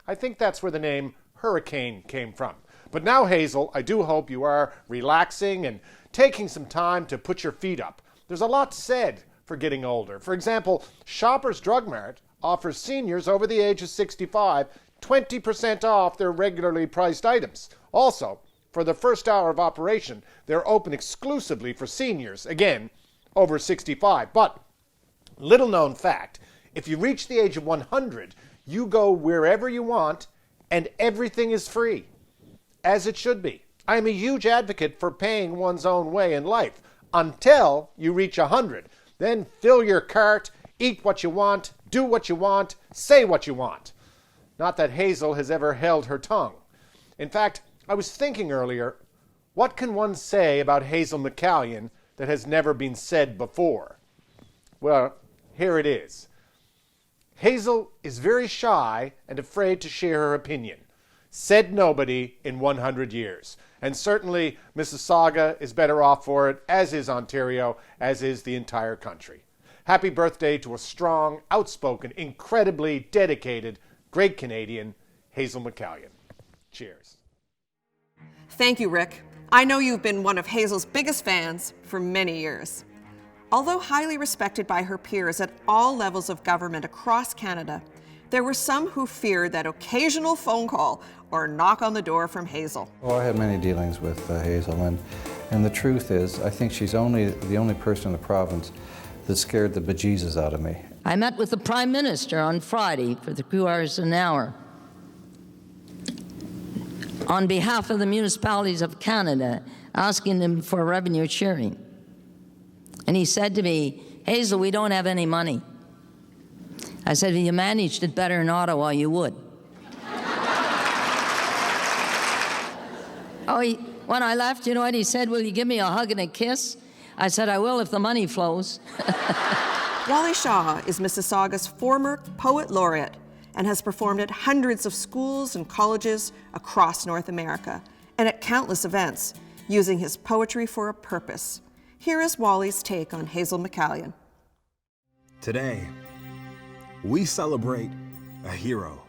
S25: I think that's where the name Hurricane came from. But now, Hazel, I do hope you are relaxing and taking some time to put your feet up. There's a lot said for getting older. For example, Shoppers Drug Mart offers seniors over the age of 65 20% off their regularly priced items. Also, for the first hour of operation, they're open exclusively for seniors, again, over 65. But, little known fact, if you reach the age of 100, you go wherever you want and everything is free. As it should be. I am a huge advocate for paying one's own way in life until you reach 100. Then fill your cart, eat what you want, do what you want, say what you want. Not that Hazel has ever held her tongue. In fact, I was thinking earlier, what can one say about Hazel McCallion that has never been said before? Well, here it is. Hazel is very shy and afraid to share her opinion. Said nobody in 100 years. And certainly Mississauga is better off for it, as is Ontario, as is the entire country. Happy birthday to a strong, outspoken, incredibly dedicated, great Canadian, Hazel McCallion. Cheers.
S2: Thank you, Rick. I know you've been one of Hazel's biggest fans for many years. Although highly respected by her peers at all levels of government across Canada, there were some who feared that occasional phone call or knock on the door from Hazel.
S10: Well, I had many dealings with Hazel, and the truth is, I think she's the only person in the province that scared the bejesus out of me.
S3: I met with the Prime Minister on Friday for the 2 hours an hour on behalf of the municipalities of Canada, asking them for revenue sharing. And he said to me, Hazel, we don't have any money. I said, if you managed it better in Ottawa, you would. When I left, you know what he said? Will you give me a hug and a kiss? I said, I will if the money flows.
S2: Wally Shaw is Mississauga's former poet laureate and has performed at hundreds of schools and colleges across North America and at countless events, using his poetry for a purpose. Here is Wally's take on Hazel McCallion.
S11: Today, we celebrate a hero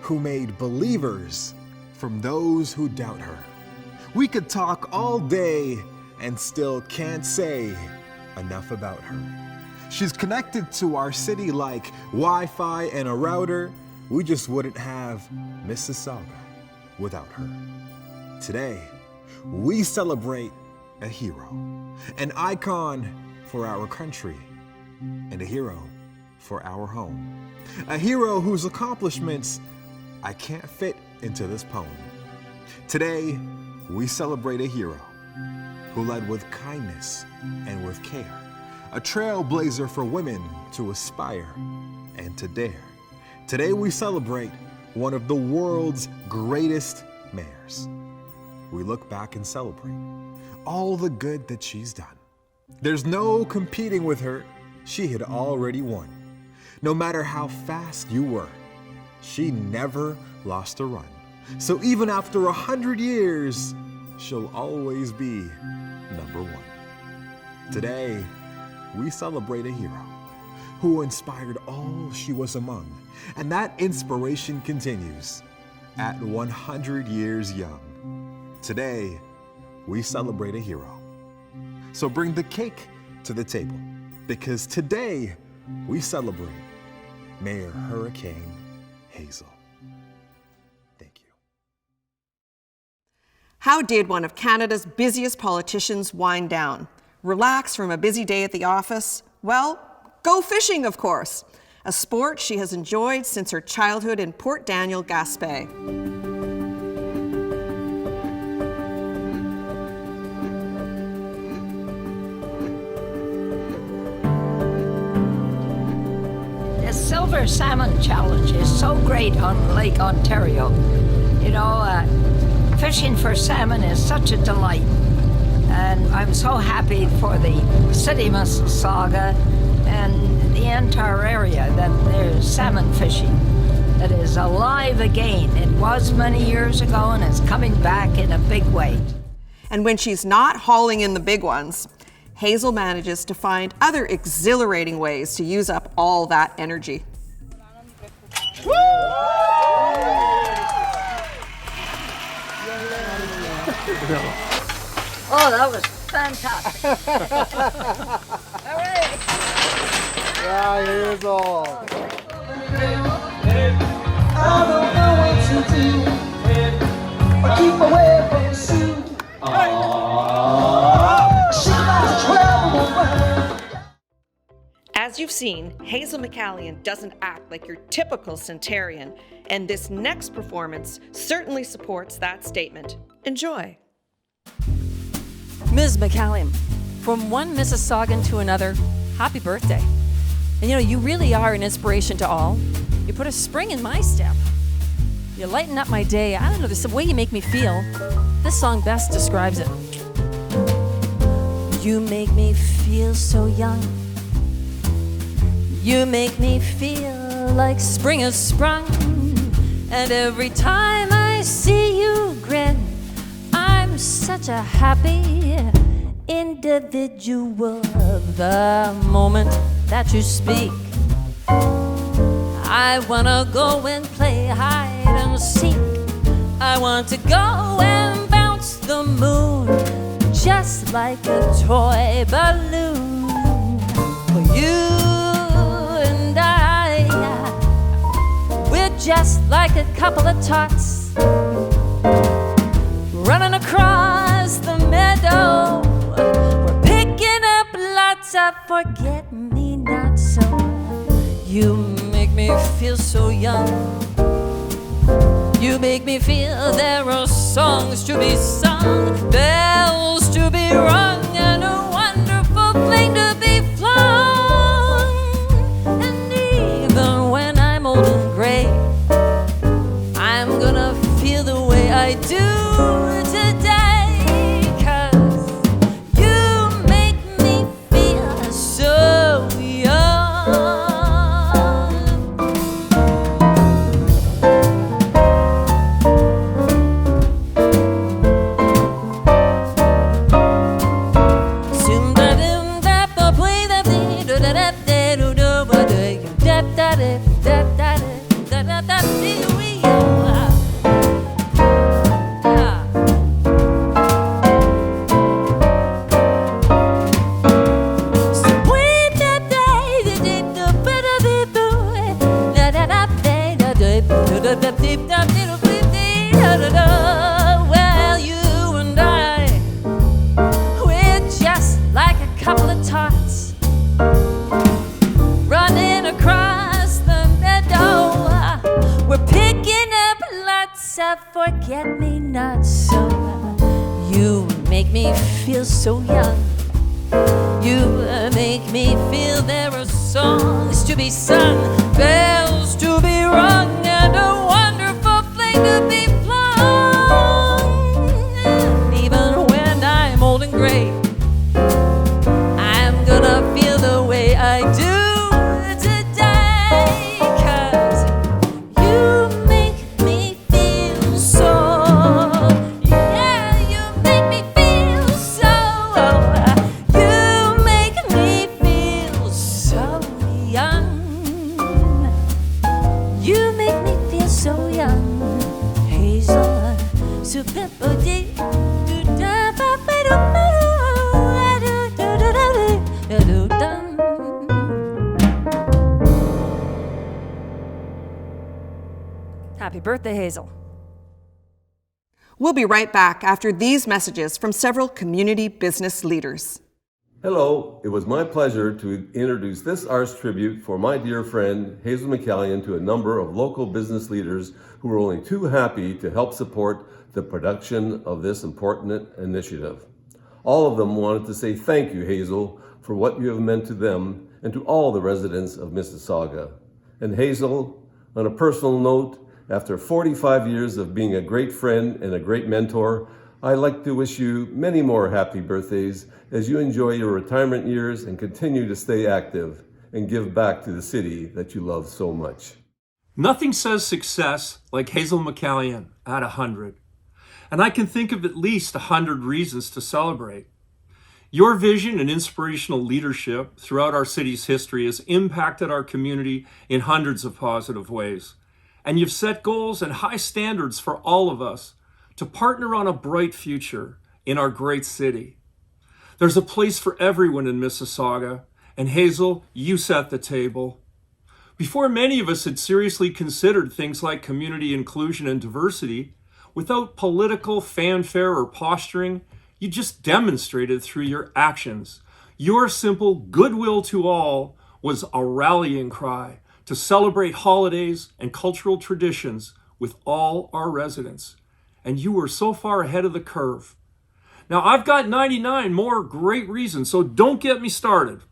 S11: who made believers from those who doubt her. We could talk all day and still can't say enough about her. She's connected to our city like Wi-Fi and a router. We just wouldn't have Mississauga without her. Today, we celebrate a hero, an icon for our country, and a hero for our home. A hero whose accomplishments I can't fit into this poem. Today, we celebrate a hero who led with kindness and with care, a trailblazer for women to aspire and to dare. Today, we celebrate one of the world's greatest mayors. We look back and celebrate all the good that she's done. There's no competing with her. She had already won. No matter how fast you were, she never lost a run. So even after 100 years, she'll always be number one. Today, we celebrate a hero who inspired all she was among, and that inspiration continues at 100 years young. Today, we celebrate a hero. So bring the cake to the table, because today we celebrate Mayor Hurricane Hazel. Thank you.
S2: How did one of Canada's busiest politicians wind down? Relax from a busy day at the office? Well, go fishing, of course. A sport she has enjoyed since her childhood in Port Daniel, Gaspé.
S3: Silver Salmon Challenge is so great on Lake Ontario. You know, fishing for salmon is such a delight. And I'm so happy for the city of Mississauga and the entire area that there's salmon fishing that is alive again. It was many years ago and it's coming back in a big way.
S2: And when she's not hauling in the big ones, Hazel manages to find other exhilarating ways to use up all that energy.
S3: Oh, that was fantastic. All right.
S11: Yeah, here's all.
S7: I don't know what to do. I keep away from the sea. She likes to travel around.
S2: As you've seen, Hazel McCallion doesn't act like your typical centenarian, and this next performance certainly supports that statement. Enjoy.
S12: Ms. McCallion, from one Mississaugan to another, happy birthday. And you know, you really are an inspiration to all. You put a spring in my step. You lighten up my day. I don't know, there's the way you make me feel. This song best describes it. You make me feel so young. You make me feel like spring has sprung. And every time I see you grin, I'm such a happy individual. The moment that you speak, I wanna go and play hide and seek. I want to go and bounce the moon just like a toy balloon. For you and I, we're just like a couple of tots running across the meadow. We're picking up lots of forget-me-nots. So you make me feel so young. You make me feel there are songs to be sung, bells to be rung, and a wonderful flame to be flung. And even when I'm old and gray, I'm gonna feel the way I do today, 'cause you make me feel so young. Well, you and I, we're just like a couple of tots running across the meadow. We're picking up lots of forget-me-nots. So you make me feel so young. You make me feel there are songs to be sung, bells to be rung, and a wonderful flame to be flung. And even when I'm old and gray, I'm gonna feel the way I do today, 'cause you make me feel so, yeah, you make me feel so, you make me feel so young. You make me feel so young, Hazel, so pepper-dee, Happy birthday, Hazel.
S2: We'll be right back after these messages from several community business leaders.
S13: Hello, it was my pleasure to introduce this arts tribute for my dear friend Hazel McCallion to a number of local business leaders who were only too happy to help support the production of this important initiative. All of them wanted to say thank you, Hazel, for what you have meant to them and to all the residents of Mississauga. And Hazel, on a personal note, after 45 years of being a great friend and a great mentor, I'd like to wish you many more happy birthdays as you enjoy your retirement years and continue to stay active and give back to the city that you love so much.
S14: Nothing says success like Hazel McCallion at 100. And I can think of at least 100 reasons to celebrate. Your vision and inspirational leadership throughout our city's history has impacted our community in hundreds of positive ways. And you've set goals and high standards for all of us to partner on a bright future in our great city. There's a place for everyone in Mississauga, and Hazel, you set the table. Before many of us had seriously considered things like community inclusion and diversity, without political fanfare or posturing, you just demonstrated through your actions. Your simple goodwill to all was a rallying cry to celebrate holidays and cultural traditions with all our residents. And you were so far ahead of the curve. Now, I've got 99 more great reasons, so don't get me started.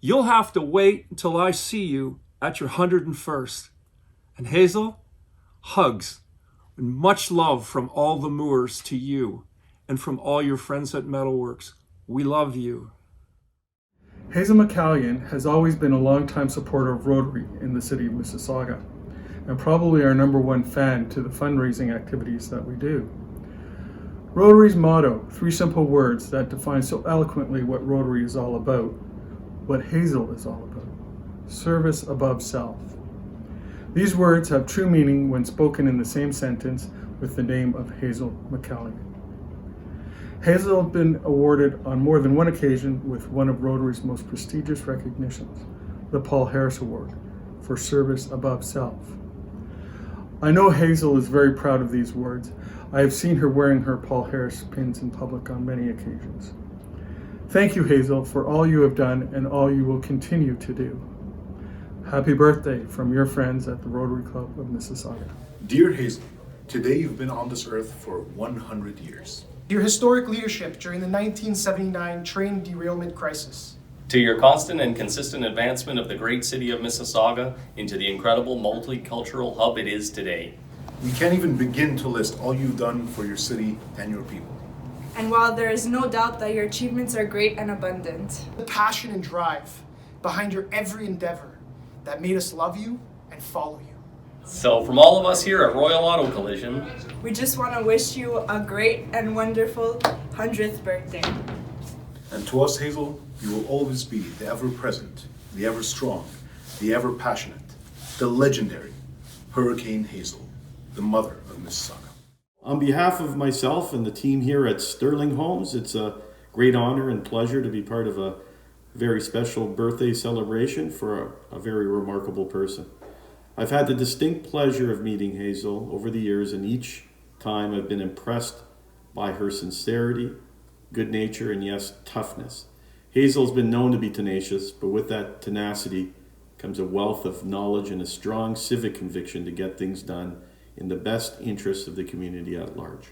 S14: You'll have to wait until I see you at your 101st. And Hazel, hugs and much love from all the Moors to you and from all your friends at Metalworks. We love you.
S15: Hazel McCallion has always been a longtime supporter of Rotary in the city of Mississauga, and probably our #1 fan to the fundraising activities that we do. Rotary's motto, 3 simple words that define so eloquently what Rotary is all about, what Hazel is all about: service above self. These words have true meaning when spoken in the same sentence with the name of Hazel McCallion. Hazel has been awarded on more than one occasion with one of Rotary's most prestigious recognitions, the Paul Harris Award for service above self. I know Hazel is very proud of these words. I have seen her wearing her Paul Harris pins in public on many occasions. Thank you, Hazel, for all you have done and all you will continue to do. Happy birthday from your friends at the Rotary Club of Mississauga.
S16: Dear Hazel, today you've been on this earth for 100 years.
S17: Your historic leadership during the 1979 train derailment crisis.
S18: To your constant and consistent advancement of the great city of Mississauga into the incredible multicultural hub it is today.
S16: We can't even begin to list all you've done for your city and your people.
S26: And while there is no doubt that your achievements are great and abundant,
S17: the passion and drive behind your every endeavor that made us love you and follow you.
S18: So from all of us here at Royal Auto Collision,
S26: we just want to wish you a great and wonderful 100th birthday.
S16: And to us, Hazel, you will always be the ever-present, the ever-strong, the ever-passionate, the legendary Hurricane Hazel, the mother of Mississauga.
S27: On behalf of myself and the team here at Sterling Homes, it's a great honor and pleasure to be part of a very special birthday celebration for a very remarkable person. I've had the distinct pleasure of meeting Hazel over the years, and each time I've been impressed by her sincerity, good nature, and yes, toughness. Hazel's been known to be tenacious, but with that tenacity comes a wealth of knowledge and a strong civic conviction to get things done in the best interests of the community at large.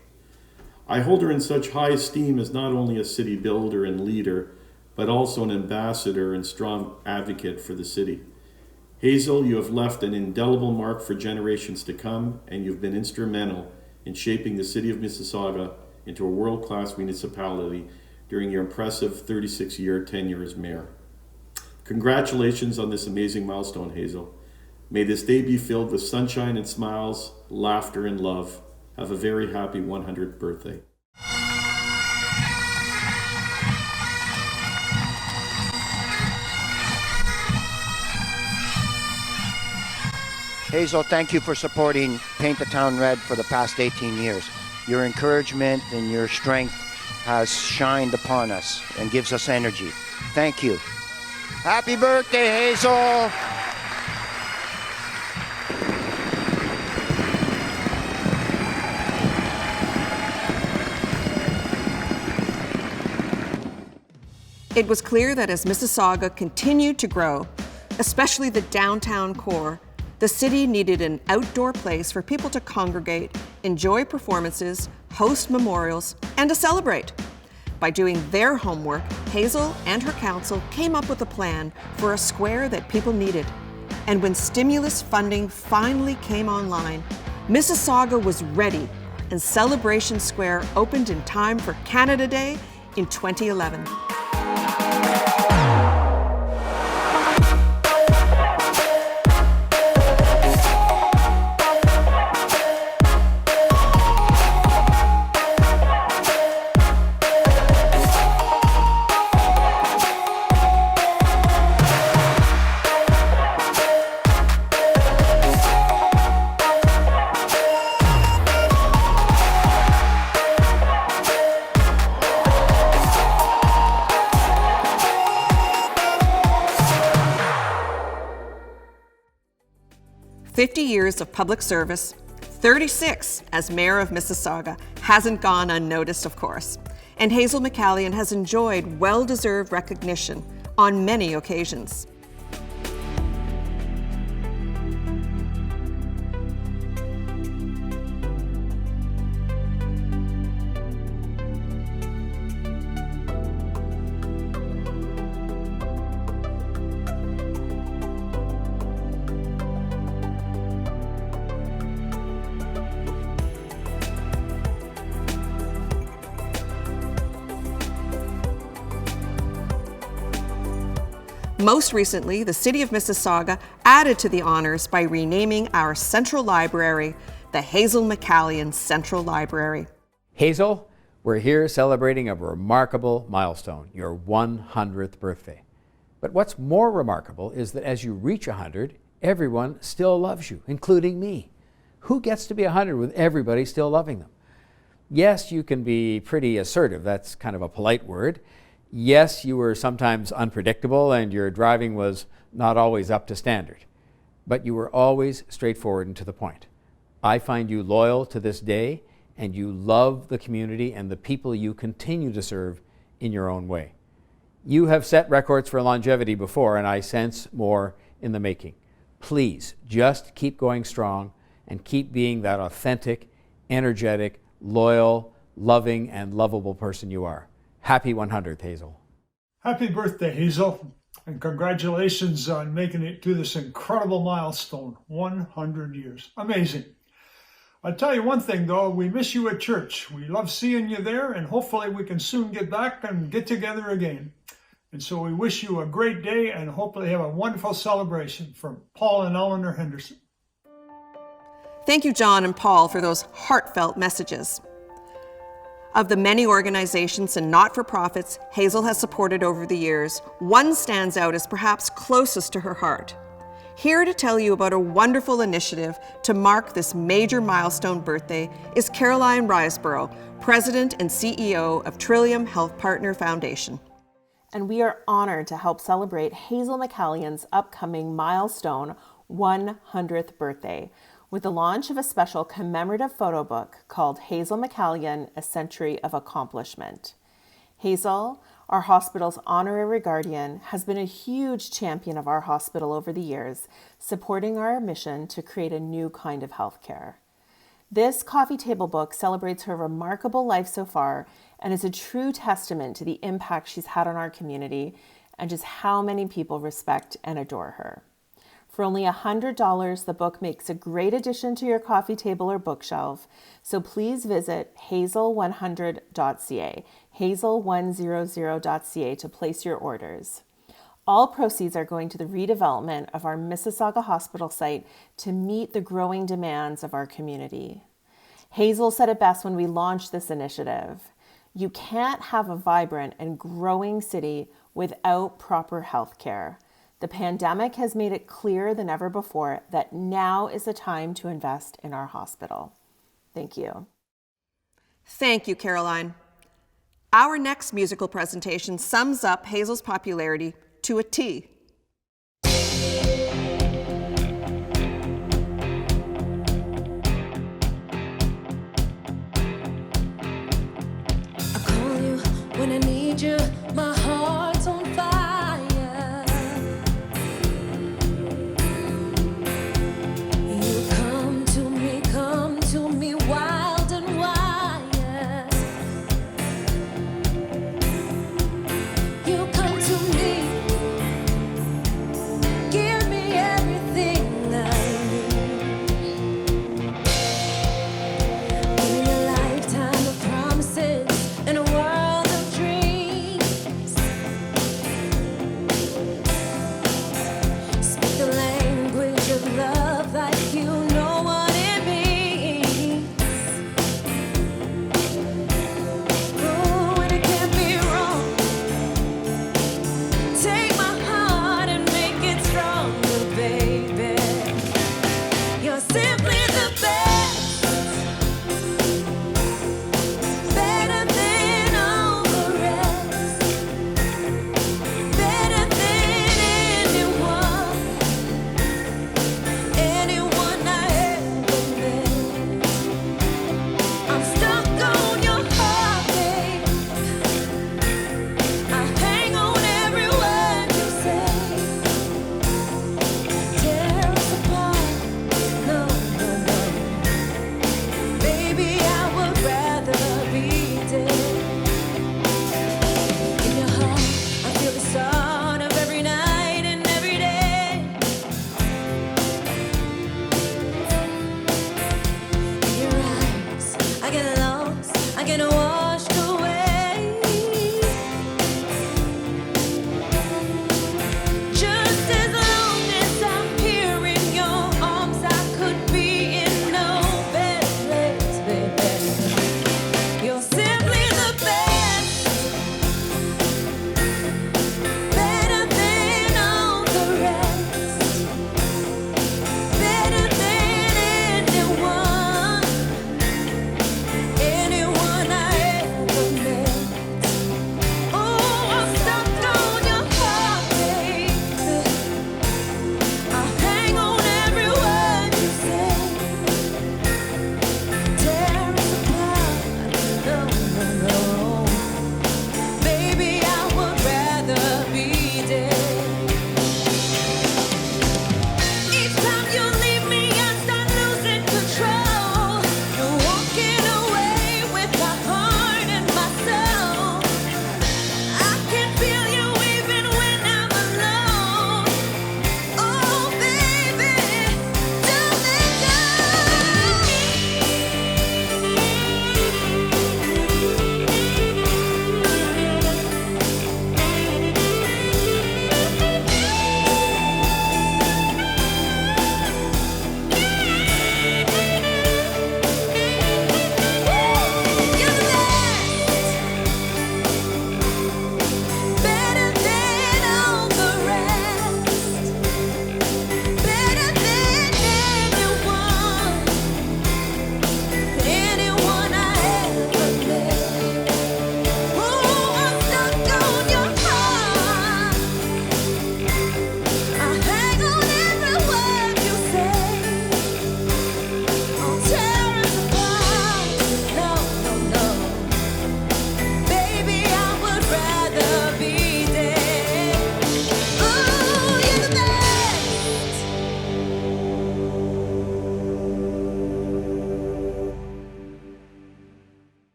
S27: I hold her in such high esteem as not only a city builder and leader, but also an ambassador and strong advocate for the city. Hazel, you have left an indelible mark for generations to come, and you've been instrumental in shaping the city of Mississauga into a world-class municipality during your impressive 36-year tenure as mayor. Congratulations on this amazing milestone, Hazel. May this day be filled with sunshine and smiles, laughter and love. Have a very happy 100th birthday.
S28: Hazel, thank you for supporting Paint the Town Red for the past 18 years. Your encouragement and your strength has shined upon us and gives us energy. Thank you. Happy birthday, Hazel!
S2: It was clear that as Mississauga continued to grow, especially the downtown core, the city needed an outdoor place for people to congregate, enjoy performances, host memorials, and to celebrate. By doing their homework, Hazel and her council came up with a plan for a square that people needed. And when stimulus funding finally came online, Mississauga was ready, and Celebration Square opened in time for Canada Day in 2011. "50 years of public service, 36 as Mayor of Mississauga hasn't gone unnoticed, of course. And Hazel McCallion has enjoyed well-deserved recognition on many occasions. Most recently, the City of Mississauga added to the honors by renaming our Central Library the Hazel McCallion Central Library.
S1: Hazel, we're here celebrating a remarkable milestone, your 100th birthday. But what's more remarkable is that as you reach 100, everyone still loves you, including me. Who gets to be 100 with everybody still loving them? Yes, you can be pretty assertive, that's kind of a polite word. Yes, you were sometimes unpredictable and your driving was not always up to standard, but you were always straightforward and to the point. I find you loyal to this day, and you love the community and the people you continue to serve in your own way. You have set records for longevity before, and I sense more in the making. Please just keep going strong and keep being that authentic, energetic, loyal, loving, and lovable person you are. Happy 100th, Hazel.
S4: Happy birthday, Hazel, and congratulations on making it to this incredible milestone, 100 years. Amazing. I'll tell you one thing, though, we miss you at church. We love seeing you there, and hopefully we can soon get back and get together again. And so we wish you a great day and hopefully have a wonderful celebration. From Paul and Eleanor Henderson.
S2: Thank you, John and Paul, for those heartfelt messages. Of the many organizations and not-for-profits Hazel has supported over the years, one stands out as perhaps closest to her heart. Here to tell you about a wonderful initiative to mark this major milestone birthday is Caroline Riseborough, President and CEO of Trillium Health Partner Foundation.
S19: And we are honored to help celebrate Hazel McCallion's upcoming milestone 100th birthday, with the launch of a special commemorative photo book called Hazel McCallion, A Century of Accomplishment. Hazel, our hospital's honorary guardian, has been a huge champion of our hospital over the years, supporting our mission to create a new kind of healthcare. This coffee table book celebrates her remarkable life so far and is a true testament to the impact she's had on our community and just how many people respect and adore her. For only $100, the book makes a great addition to your coffee table or bookshelf, so please visit hazel100.ca, hazel100.ca to place your orders. All proceeds are going to the redevelopment of our Mississauga Hospital site to meet the growing demands of our community. Hazel said it best when we launched this initiative. You can't have a vibrant and growing city without proper health care. The pandemic has made it clearer than ever before that now is the time to invest in our hospital. Thank you.
S2: Thank you, Caroline. Our next musical presentation sums up Hazel's popularity to a T.
S12: I call you when I need you, my heart's on fire. Come to me wild and wild. You come to me, give me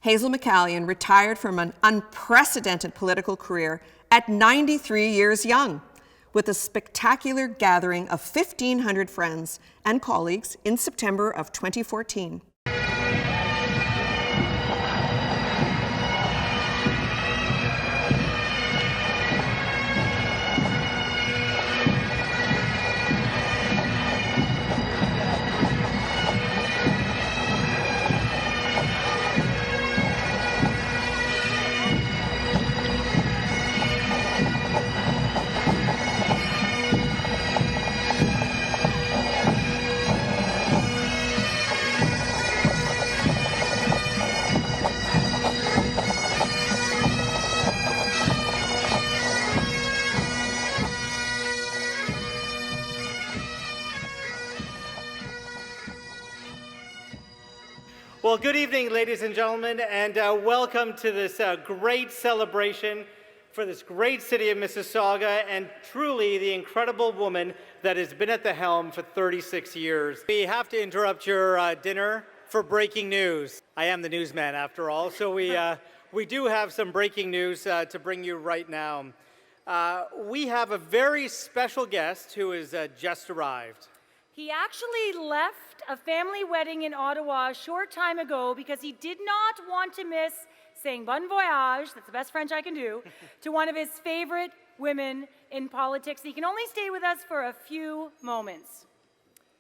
S2: Hazel McCallion retired from an unprecedented political career at 93 years young, with a spectacular gathering of 1,500 friends and colleagues in September of 2014.
S5: Well, good evening, ladies and gentlemen, and welcome to this great celebration for this great city of Mississauga and truly the incredible woman that has been at the helm for 36 years. We have to interrupt your dinner for breaking news. I am the newsman after all, so we do have some breaking news to bring you right now. We have a very special guest who has just arrived.
S6: He actually left a family wedding in Ottawa a short time ago because he did not want to miss saying bon voyage, that's the best French I can do, to one of his favorite women in politics. He can only stay with us for a few moments.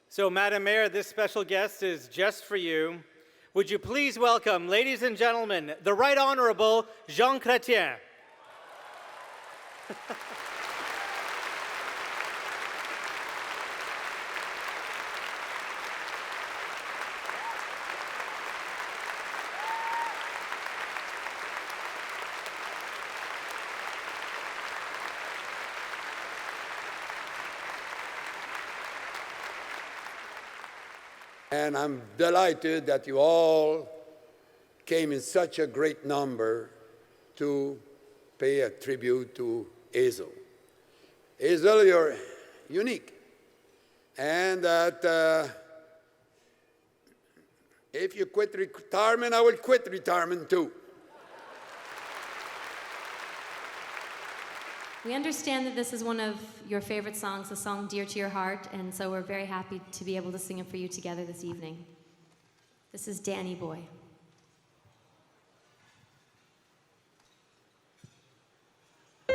S5: So, Madam Mayor, this special guest is just for you. Would you please welcome, ladies and gentlemen, the Right Honorable Jean Chrétien.
S8: And I'm delighted that you all came in such a great number to pay a tribute to Hazel. Hazel, you're unique. And that if you quit retirement, I will quit retirement too.
S20: We understand that this is one of your favorite songs, a song dear to your heart, and so we're very happy to be able to sing it for you together this evening. This is Danny Boy.
S21: Oh,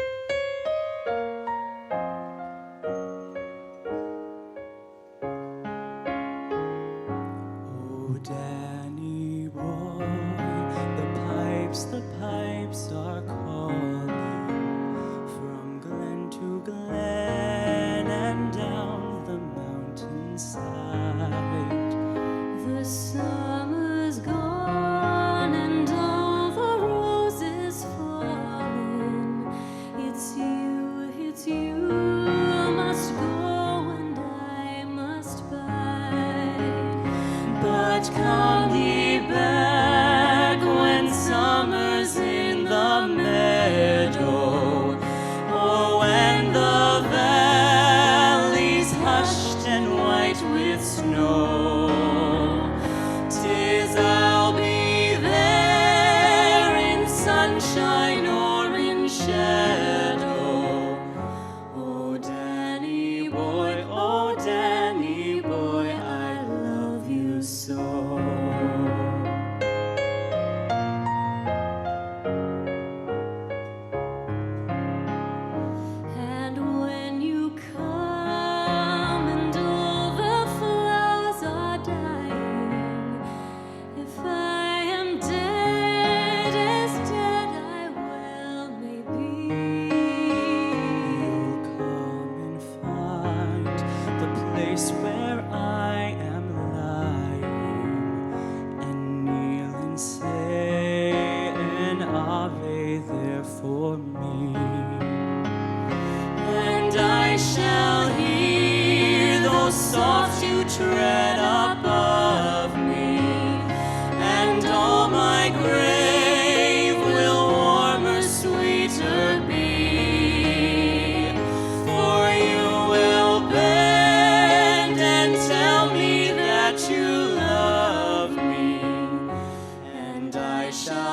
S21: Danny boy, the pipes are calling. To Glen and down the mountainside.
S20: The summer's gone and all the roses fallen. It's you must go and I must bide. But come thee back when summer's in the meadow. When the valley's hushed and white with snow, 'tis I'll be there in sunshine or in shadow. Oh, Danny boy, I love you so.
S21: Where I am lying and kneel and say an Ave there for me, and I shall hear those soft you tread above me, and all my grave will warmer, sweeter be, for you will bend and tell me that you love me, and I shall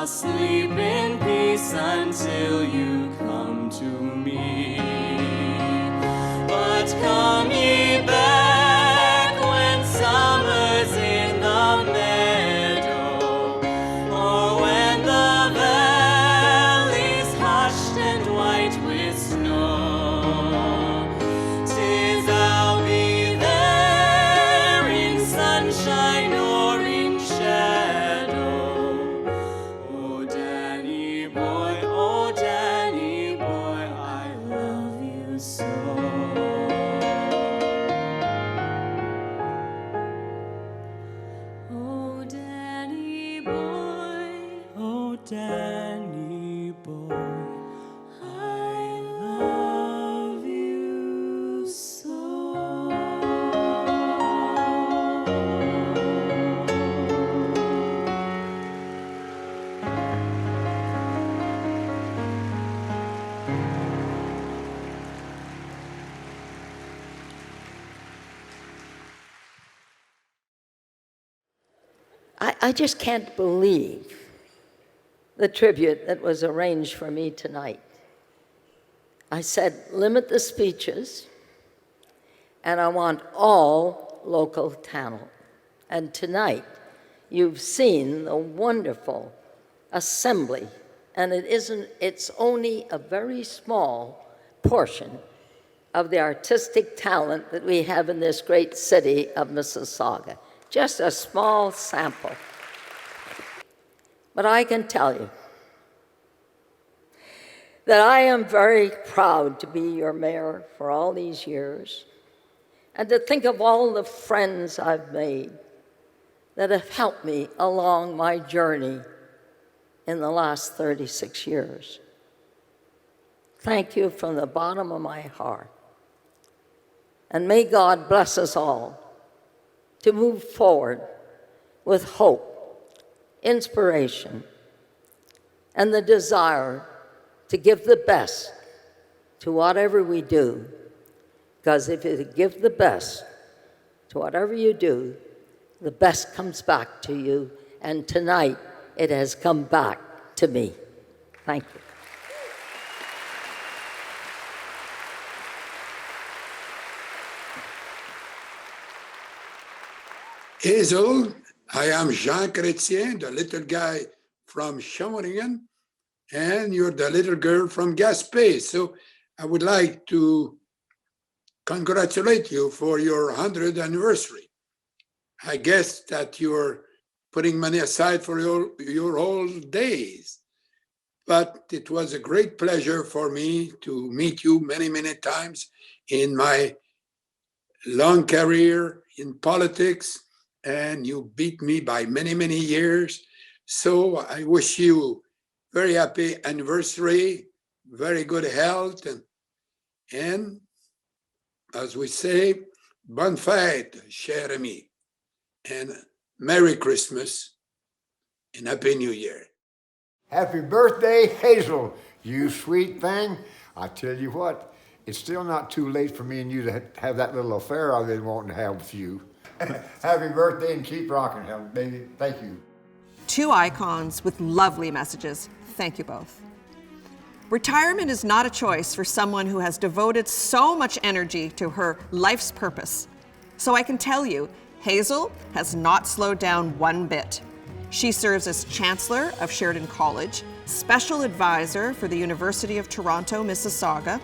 S3: I just can't believe the tribute that was arranged for me tonight. I said, limit the speeches, and I want all local talent. And tonight, you've seen the wonderful assembly, and it's only a very small portion of the artistic talent that we have in this great city of Mississauga. Just a small sample. But I can tell you that I am very proud to be your mayor for all these years, and to think of all the friends I've made that have helped me along my journey in the last 36 years. Thank you from the bottom of my heart. And may God bless us all to move forward with hope, inspiration, and the desire to give the best to whatever we do. Because if you give the best to whatever you do, the best comes back to you. And tonight, it has come back to me. Thank you.
S8: Hazel, I am Jean Chrétien, the little guy from Shawinigan, and you're the little girl from Gaspé. So I would like to congratulate you for your 100th anniversary. I guess that you're putting money aside for your old days. But it was a great pleasure for me to meet you many, many times in my long career in politics, and you beat me by many, many years. So I wish you very happy anniversary, very good health, and as we say, bonne fête, cher ami, and Merry Christmas and Happy New Year.
S9: Happy birthday, Hazel, you sweet thing. I tell you what, it's still not too late for me and you to have that little affair I've been wanting to have with you. Happy birthday and keep rocking, baby. Thank you.
S2: Two icons with lovely messages. Thank you both. Retirement is not a choice for someone who has devoted so much energy to her life's purpose. So I can tell you, Hazel has not slowed down one bit. She serves as Chancellor of Sheridan College, Special Advisor for the University of Toronto, Mississauga,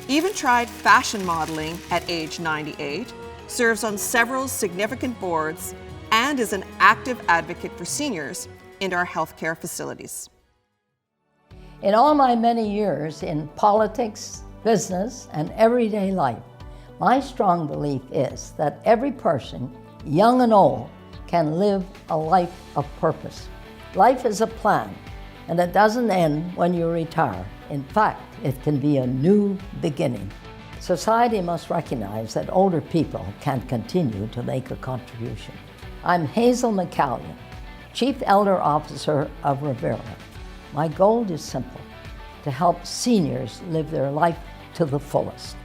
S2: even tried fashion modeling at age 98, serves on several significant boards, and is an active advocate for seniors in our healthcare facilities.
S3: In all my many years in politics, business, and everyday life, my strong belief is that every person, young and old, can live a life of purpose. Life is a plan, and it doesn't end when you retire. In fact, it can be a new beginning. Society must recognize that older people can continue to make a contribution. I'm Hazel McCallion, Chief Elder Officer of Rivera. My goal is simple, to help seniors live their life to the fullest.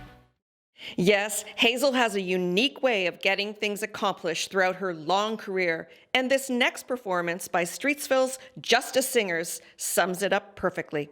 S2: Yes, Hazel has a unique way of getting things accomplished throughout her long career, and this next performance by Streetsville's Justus Singers sums it up perfectly.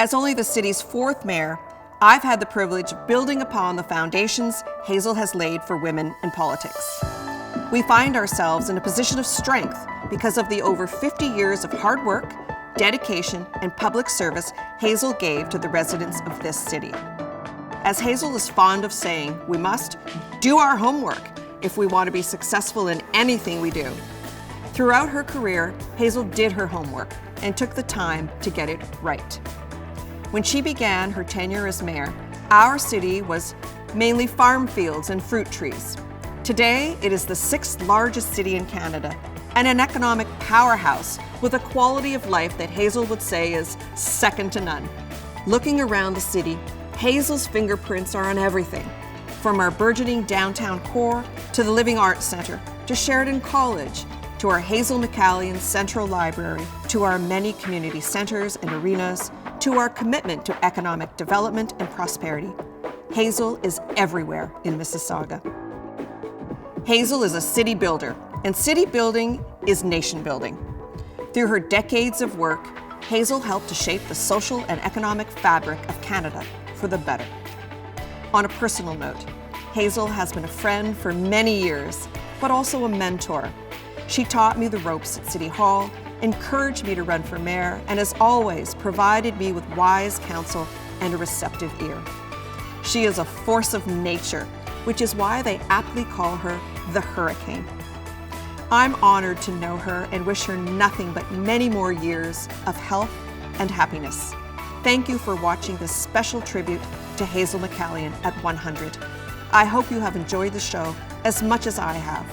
S2: As only the city's 4th mayor, I've had the privilege of building upon the foundations Hazel has laid for women in politics. We find ourselves in a position of strength because of the over 50 years of hard work, dedication, and public service Hazel gave to the residents of this city. As Hazel is fond of saying, we must do our homework if we want to be successful in anything we do. Throughout her career, Hazel did her homework and took the time to get it right. When she began her tenure as mayor, our city was mainly farm fields and fruit trees. Today, it is the 6th largest city in Canada and an economic powerhouse with a quality of life that Hazel would say is second to none. Looking around the city, Hazel's fingerprints are on everything, from our burgeoning downtown core to the Living Arts Centre, to Sheridan College, to our Hazel McCallion Central Library, to our many community centres and arenas, to our commitment to economic development and prosperity. Hazel is everywhere in Mississauga. Hazel is a city builder, and city building is nation building. Through her decades of work, Hazel helped to shape the social and economic fabric of Canada for the better. On a personal note, Hazel has been a friend for many years, but also a mentor. She taught me the ropes at City Hall, encouraged me to run for mayor, and as always, provided me with wise counsel and a receptive ear. She is a force of nature, which is why they aptly call her the Hurricane. I'm honored to know her and wish her nothing but many more years of health and happiness. Thank you for watching this special tribute to Hazel McCallion at 100. I hope you have enjoyed the show as much as I have.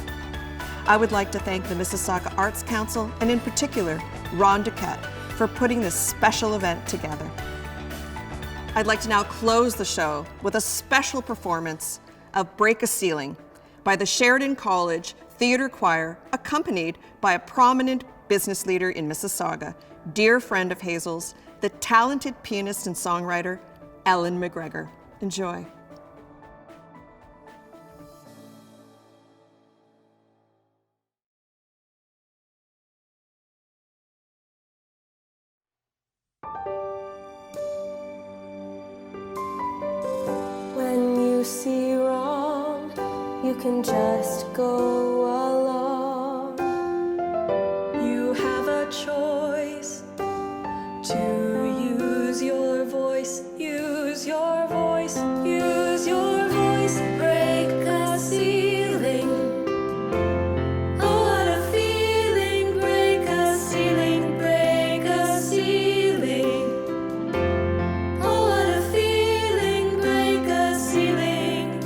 S2: I would like to thank the Mississauga Arts Council and in particular, Ron Duquette, for putting this special event together. I'd like to now close the show with a special performance of Break a Ceiling by the Sheridan College Theatre Choir, accompanied by a prominent business leader in Mississauga, dear friend of Hazel's, the talented pianist and songwriter, Ellen McGregor. Enjoy.
S7: When you see wrong, you can just go along. You have a choice to use your voice, use your voice, use your voice. Break a ceiling. Oh, what a feeling. Break a ceiling, break a ceiling. Oh, what a feeling. Break a ceiling.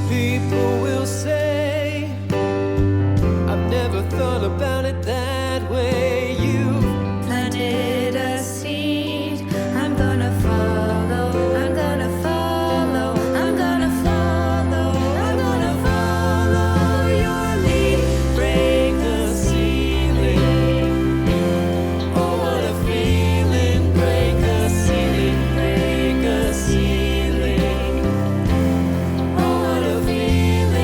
S21: People will say, I've never thought about it that way. You planted a seed. I'm gonna follow, I'm gonna follow, I'm gonna follow, I'm gonna follow your lead. Break the ceiling. Oh, what a feeling. Break a ceiling, break a ceiling. Oh, what a feeling.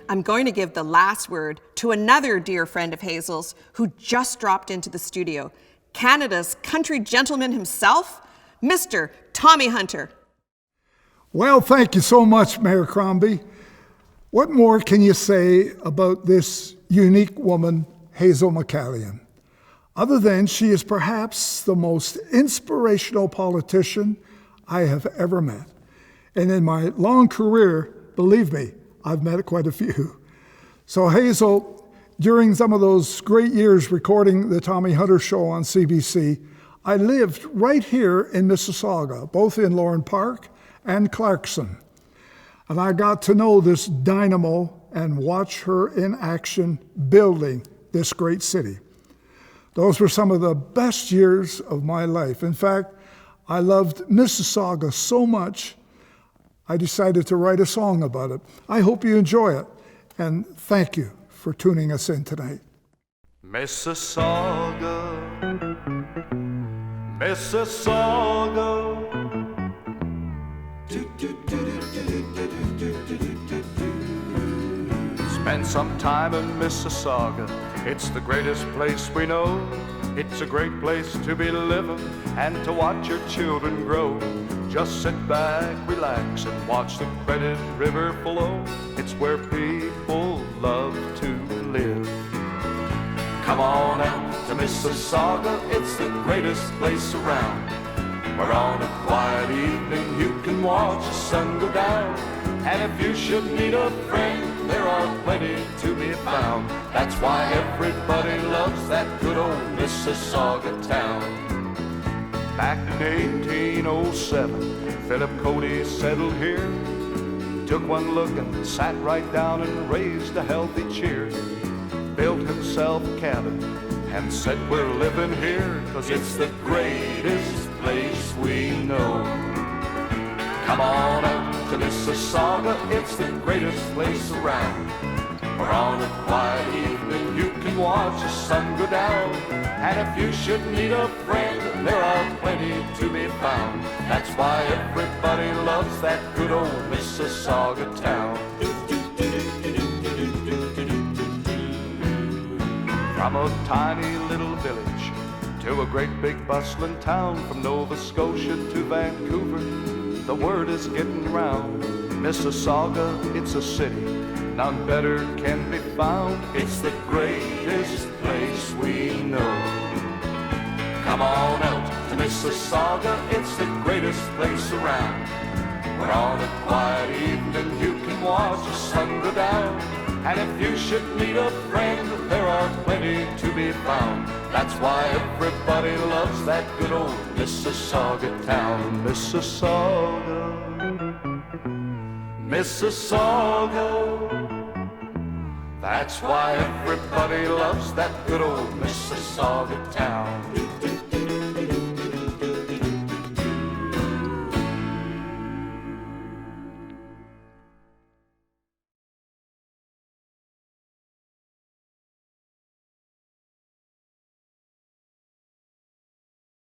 S2: I'm going to give the last word to another dear friend of Hazel's who just dropped into the studio, Canada's country gentleman himself, Mr. Tommy Hunter.
S10: Well, thank you so much, Mayor Crombie. What more can you say about this unique woman, Hazel McCallion, other than she is perhaps the most inspirational politician I have ever met. And in my long career, believe me, I've met quite a few. So Hazel, during some of those great years recording the Tommy Hunter Show on CBC, I lived right here in Mississauga, both in Lorne Park and Clarkson. And I got to know this dynamo and watch her in action building this great city. Those were some of the best years of my life. In fact, I loved Mississauga so much, I decided to write a song about it. I hope you enjoy it, and thank you for tuning us in tonight.
S11: Mississauga, Mississauga. Spend some time in Mississauga. It's the greatest place we know. It's a great place to be living and to watch your children grow. Just sit back, relax, and watch the Credit River flow. It's where people love to live. Come on out to Mississauga, it's the greatest place around. Where on a quiet evening you can watch the sun go down. And if you should need a friend, there are plenty to be found. That's why everybody loves that good old Mississauga town. Back in 1807, Philip Cody settled here. Took one look and sat right down and raised a healthy cheer. Built himself a cabin and said, we're living here 'cause it's the greatest place we know. Come on out to Mississauga, it's the greatest place around. Where on a quiet evening you can watch the sun go down. And if you should need a friend, there are plenty to be found. That's why everybody loves that good old Mississauga town. From a tiny little village to a great big bustling town, from Nova Scotia to Vancouver, the word is getting round. Mississauga, it's a city, none better can be found. It's the greatest place we know. Come on out to Mississauga, it's the greatest place around. Where on a quiet evening you can watch the sun go down. And if you should need a friend, there are plenty to be found. That's why everybody loves that good old Mississauga town. Mississauga, Mississauga. That's why everybody loves that good old Mississauga town.